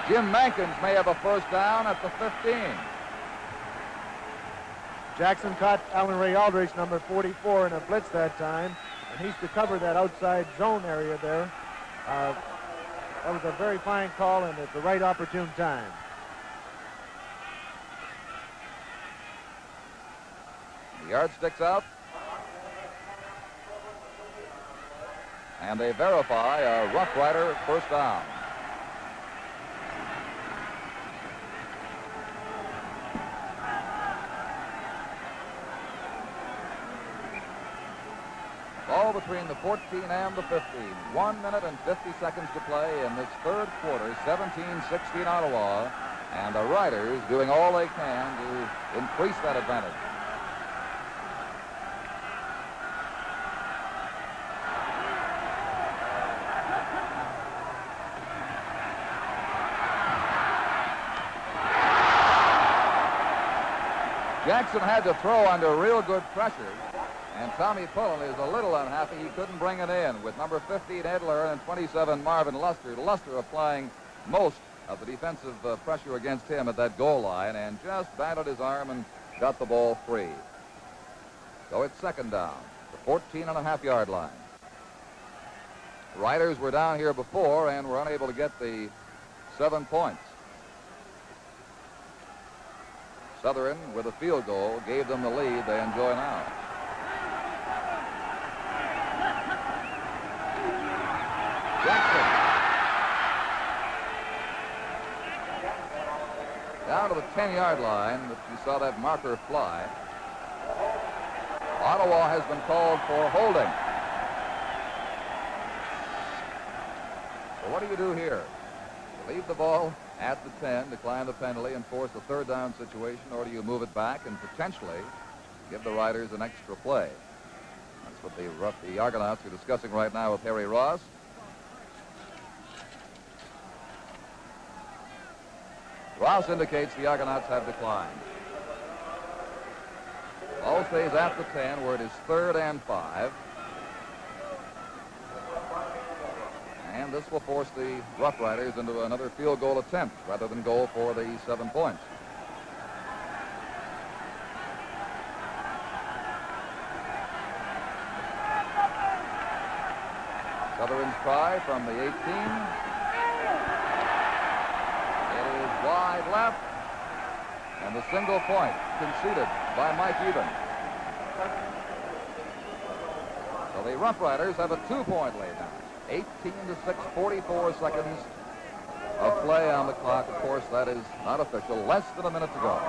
Jim Mankins may have a first down at the 15. Jackson caught Alan Ray Aldrich, number 44, in a blitz that time, and he's to cover that outside zone area there. That was a very fine call and at the right opportune time. The yardsticks out. And they verify a Rough Rider first down. Ball between the 14 and the 15. 1 minute and 50 seconds to play in this third quarter. 17-16 Ottawa. And the Riders doing all they can to increase that advantage. Jackson had to throw under real good pressure, and Tommy Pullen is a little unhappy he couldn't bring it in with number 15 Edler and 27 Marvin Luster. Luster applying most of the defensive pressure against him at that goal line and just batted his arm and got the ball free. So it's second down, the 14.5-yard line. Riders were down here before and were unable to get the 7 points. Southern, with a field goal, gave them the lead they enjoy now. Jackson. Down to the 10-yard line, but you saw that marker fly. Ottawa has been called for holding. So what do you do here? You leave the ball at the 10, decline the penalty, and force a third down situation, or do you move it back and potentially give the Riders an extra play? That's what the Argonauts are discussing right now with Harry Ross. Ross indicates the Argonauts have declined. Ball stays at the 10, where it is 3rd and 5. And this will force the Rough Riders into another field goal attempt rather than go for the 7 points. Southern's try from the 18. It is wide left. And the single point conceded by Mike Even. So the Rough Riders have a 2-point lead now. 18-6, 44 seconds of play on the clock. Of course, that is not official. Less than a minute to go.